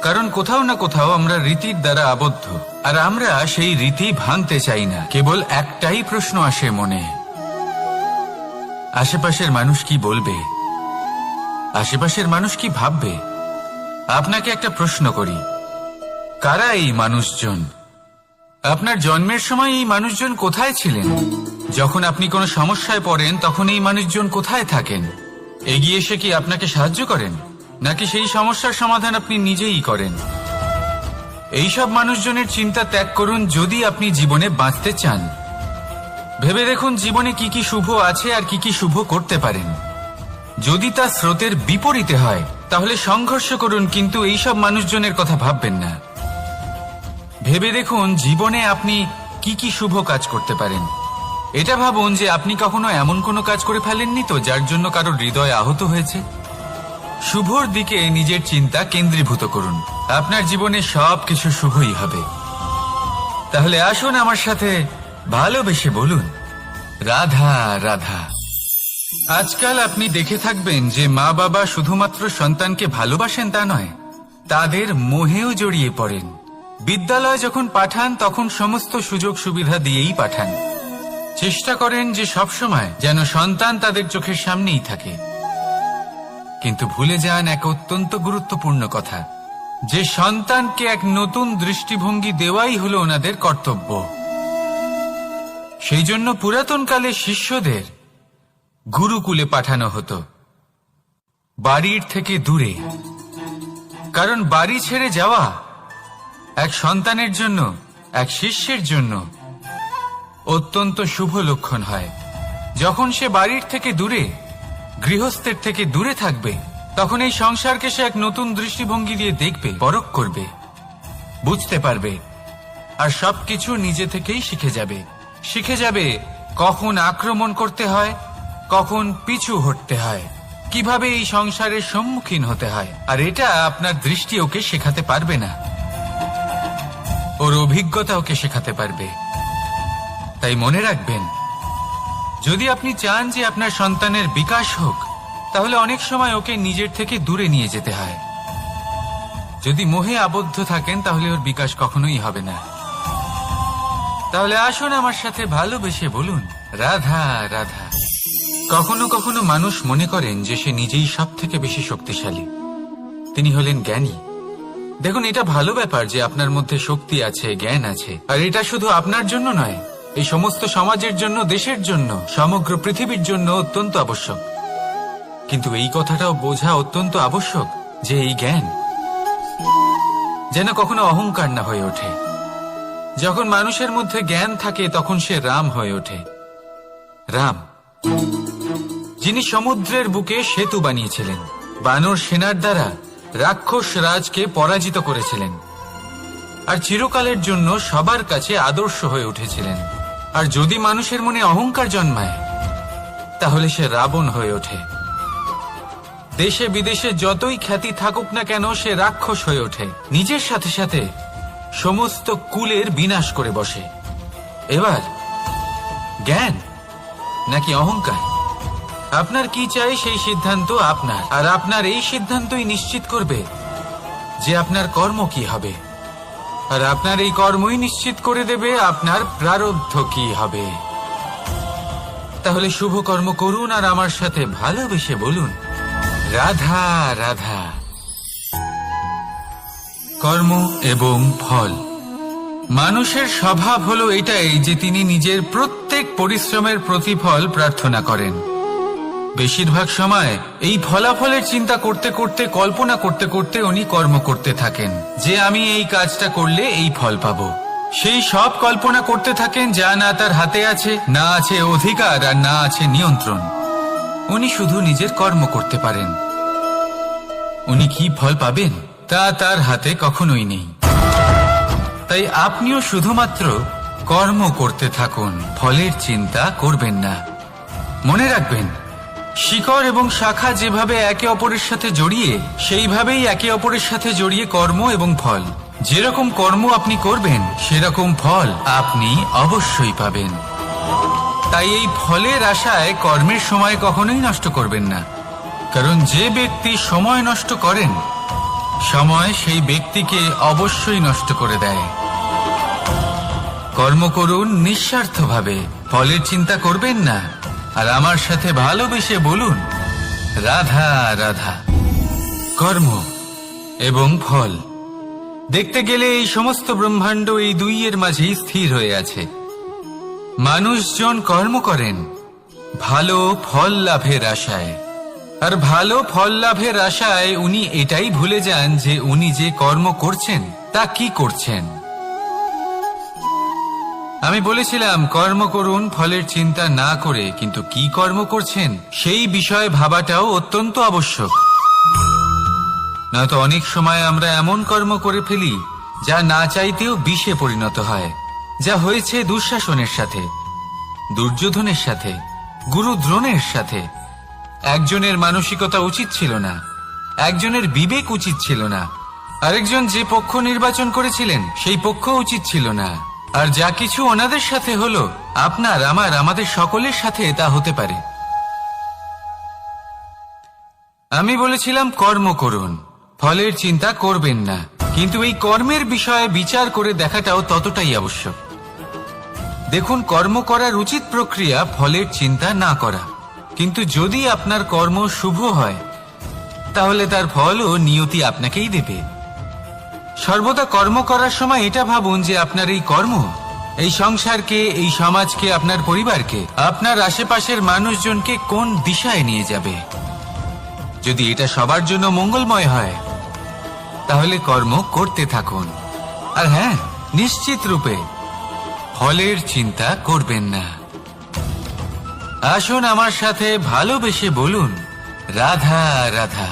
কারণ কোথাও না কোথাও আমরা রীতির দ্বারা আবদ্ধ, আর আমরা সেই রীতি ভাঙতে চাই না। কেবল একটাই প্রশ্ন আসে মনে, আশেপাশের মানুষ কি বলবে, আশেপাশের মানুষ কি ভাববে। আপনাকে একটা প্রশ্ন করি, কারা এই মানুষজন? আপনার জন্মের সময় এই মানুষজন কোথায় ছিলেন? যখন আপনি কোনো সমস্যায় পড়েন তখন এই মানুষজন কোথায় থাকেন? এগিয়ে এসে কি আপনাকে সাহায্য করেন, নাকি সেই সমস্যার সমাধান আপনি নিজেই করেন? এইসব মানুষজনের চিন্তা ত্যাগ করুন যদি আপনি জীবনে বাঁচতে চান। ভেবে দেখুন জীবনে কি কি শুভ আছে আর কি কি শুভ করতে পারেন। যদি তা স্রোতের বিপরীতে হয় তাহলে সংঘর্ষ করুন, কিন্তু এইসব মানুষজনের কথা ভাববেন না। ভেবে দেখুন জীবনে আপনি কি কি শুভ কাজ করতে পারেন। এটা ভাবুন যে আপনি কখনো এমন কোনো কাজ করে ফেলেননি তো যার জন্য কারো হৃদয় আহত হয়েছে। শুভর দিকে নিজের চিন্তা কেন্দ্রীভূত করুন, আপনার জীবনে সবকিছু শুভই হবে। তাহলে আসুন আমার সাথে ভালোবেসে বলুন, রাধা রাধা। আজকাল আপনি দেখে থাকবেন যে মা বাবা শুধুমাত্র সন্তানকে ভালোবাসেন তা নয়, তাদের মোহেও জড়িয়ে পড়েন। বিদ্যালয় যখন পাঠান তখন সমস্ত সুযোগ সুবিধা দিয়েই পাঠান। চেষ্টা করেন যে সবসময় যেন সন্তান তাদের চোখের সামনেই থাকে। কিন্তু ভুলে যান এক অত্যন্ত গুরুত্বপূর্ণ কথা, যে সন্তানকে এক নতুন দৃষ্টিভঙ্গি দেওয়াই হলো ওনাদের কর্তব্য। সেই জন্য পুরাতনকালে শিষ্যদের গুরুকুলে পাঠানো হতো, বাড়ির থেকে দূরে। কারণ বাড়ি ছেড়ে যাওয়া এক সন্তানের জন্য, এক শিষ্যের জন্য অত্যন্ত শুভ লক্ষণ হয়। যখন সে বাড়ির থেকে দূরে, গৃহস্থের থেকে দূরে থাকবে, তখন এই সংসারকে সে এক নতুন দৃষ্টিভঙ্গি দিয়ে দেখবে, পরখ করবে, বুঝতে পারবে, আর সবকিছু নিজে থেকেই শিখে যাবে কখন আক্রমণ করতে হয়, কখন পিছু হটতে হয়, কিভাবে এই সংসারের সম্মুখীন হতে হয়। আর এটা আপনার দৃষ্টি ওকে শেখাতে পারবে না, ওর অভিজ্ঞতা ওকে শেখাতে পারবে। তাই মনে রাখবেন, যদি আপনি চান যে আপনার সন্তানের বিকাশ হোক, তাহলে অনেক সময় ওকে নিজের থেকে দূরে নিয়ে যেতে হয়। যদি মোহে আবদ্ধ থাকেন তাহলে ওর বিকাশ কখনোই হবে না। তাহলে আসুন আমার সাথে ভালোবেসে বলুন, রাধা রাধা। কখনো কখনো মানুষ মনে করেন যে সে নিজেই সব থেকে বেশি শক্তিশালী, তিনি হলেন জ্ঞানী। দেখুন, এটা ভালো ব্যাপার যে আপনার মধ্যে শক্তি আছে, জ্ঞান আছে, আর এটা শুধু আপনার জন্য নয়, এই সমস্ত সমাজের জন্য, দেশের জন্য, সমগ্র পৃথিবীর জন্য অত্যন্ত আবশ্যক। কিন্তু এই কথাটাও বোঝা অত্যন্ত আবশ্যক যে এই জ্ঞান যেন কখনো অহংকার না হয়ে ওঠে। যখন মানুষের মধ্যে জ্ঞান থাকে তখন সে রাম হয়ে ওঠে। রাম, যিনি সমুদ্রের বুকে সেতু বানিয়েছিলেন, বানর সেনার দ্বারা রাক্ষস রাজকে পরাজিত করেছিলেন, আর চিরকালের জন্য সবার কাছে আদর্শ হয়ে উঠেছিলেন। আর যদি মানুষের মনে অহংকার জন্মায় তাহলে সে রাবণ হয়ে ওঠে। দেশে বিদেশে যতই খ্যাতি থাকুক না কেন সে রাক্ষস হয়ে ওঠে, নিজের সাথে সাথে সমস্ত কুলের বিনাশ করে বসে। এবার জ্ঞান নাকি অহংকার, আপনার কি চাই সেই সিদ্ধান্ত আপনার, আর আপনার এই সিদ্ধান্তই নিশ্চিত করবে যে আপনার কর্ম কি হবে, আর আপনার এই কর্মই নিশ্চিত করে দেবে আপনার প্রারব্ধ কি হবে। তাহলে শুভ কর্ম করুন আর আমার সাথে ভালোবেসে বলুন, রাধা রাধা। কর্ম এবং ফল। মানুষের স্বভাব হলো এটাই যে তিনি নিজের প্রত্যেক পরিশ্রমের প্রতিফল প্রার্থনা করেন। বেশিরভাগ সময় এই ফলাফলের চিন্তা করতে করতে, কল্পনা করতে করতে উনি কর্ম করতে থাকেন যে আমি এই কাজটা করলে এই ফল পাবো। সেই সব কল্পনা করতে থাকেন যা না তার হাতে আছে, না আছে অধিকার, আর না আছে নিয়ন্ত্রণ। উনি শুধু নিজের কর্ম করতে পারেন। উনি কি ফল পাবেন তা তার হাতে কখনোই নেই। তাই আপনিও শুধুমাত্র কর্ম করতে থাকুন, ফলের চিন্তা করবেন না। মনে রাখবেন, শিকড় এবং শাখা যেভাবে একে অপরের সাথে জড়িয়ে, সেইভাবেই একে অপরের সাথে জড়িয়ে কর্ম এবং ফল। যেরকম কর্ম আপনি করবেন সেরকম ফল আপনি অবশ্যই পাবেন। তাই এই ফলের আশায় কর্মের সময় কখনোই নষ্ট করবেন না, কারণ যে ব্যক্তি সময় নষ্ট করেন, সময় সেই ব্যক্তিকে অবশ্যই নষ্ট করে দেয়। কর্ম করুন নিঃস্বার্থভাবে, ফলের চিন্তা করবেন না, আর আমার সাথে ভালোবেসে বলুন, রাধা রাধা। কর্ম এবং ফল। দেখতে গেলে এই সমস্ত ব্রহ্মাণ্ড এই দুইয়ের মাঝেই স্থির হয়ে আছে। মানুষজন কর্ম করেন ভালো ফল লাভের আশায়, আর ভালো ফল লাভের আশায় উনি এটাই ভুলে যান যে উনি যে কর্ম করছেন তা কি করছেন। আমি বলেছিলাম কর্ম করুন ফলের চিন্তা না করে, কিন্তু কি কর্ম করছেন সেই বিষয়ে ভাবাটাও অত্যন্ত আবশ্যক। নয়তো অনেক সময় আমরা এমন কর্ম করে ফেলি যা না চাইতেও বিষে পরিণত হয়, যা হয়েছে দুঃশাসনের সাথে, দুর্যোধনের সাথে, গুরু দ্রোণের সাথে। একজনের মানসিকতা উচিত ছিল না, একজনের বিবেক উচিত ছিল না, আরেকজন যে পক্ষ নির্বাচন করেছিলেন সেই পক্ষ উচিত ছিল না। আর যা কিছু ওনাদের সাথে হলো, আপনার, আমার, আমাদের সকলের সাথে তা হতে পারে। আমি বলেছিলাম কর্ম করুন, ফলের চিন্তা করবেন না, কিন্তু এই কর্মের বিষয়ে বিচার করে দেখাটাও ততটাই আবশ্যক। দেখুন, কর্ম করার উচিত প্রক্রিয়া ফলের চিন্তা না করা, কিন্তু যদি আপনার কর্ম শুভ হয় তাহলে তার ফলও নিয়তি আপনাকেই দেবে। সর্বদা কর্ম করার সময় এটা ভাবুন যে আপনার এই কর্ম এই সংসারকে, এই সমাজকে, আপনার পরিবারকে, আপনার আশেপাশের মানুষজনকে কোন দিশায় নিয়ে যাবে। যদি এটা সবার জন্য মঙ্গলময় হয় তাহলে কর্ম করতে থাকুন। আর হ্যাঁ, নিশ্চিত রূপে ফলের চিন্তা করবেন না। আসুন আমার সাথে ভালোবেসে বলুন, রাধা রাধা।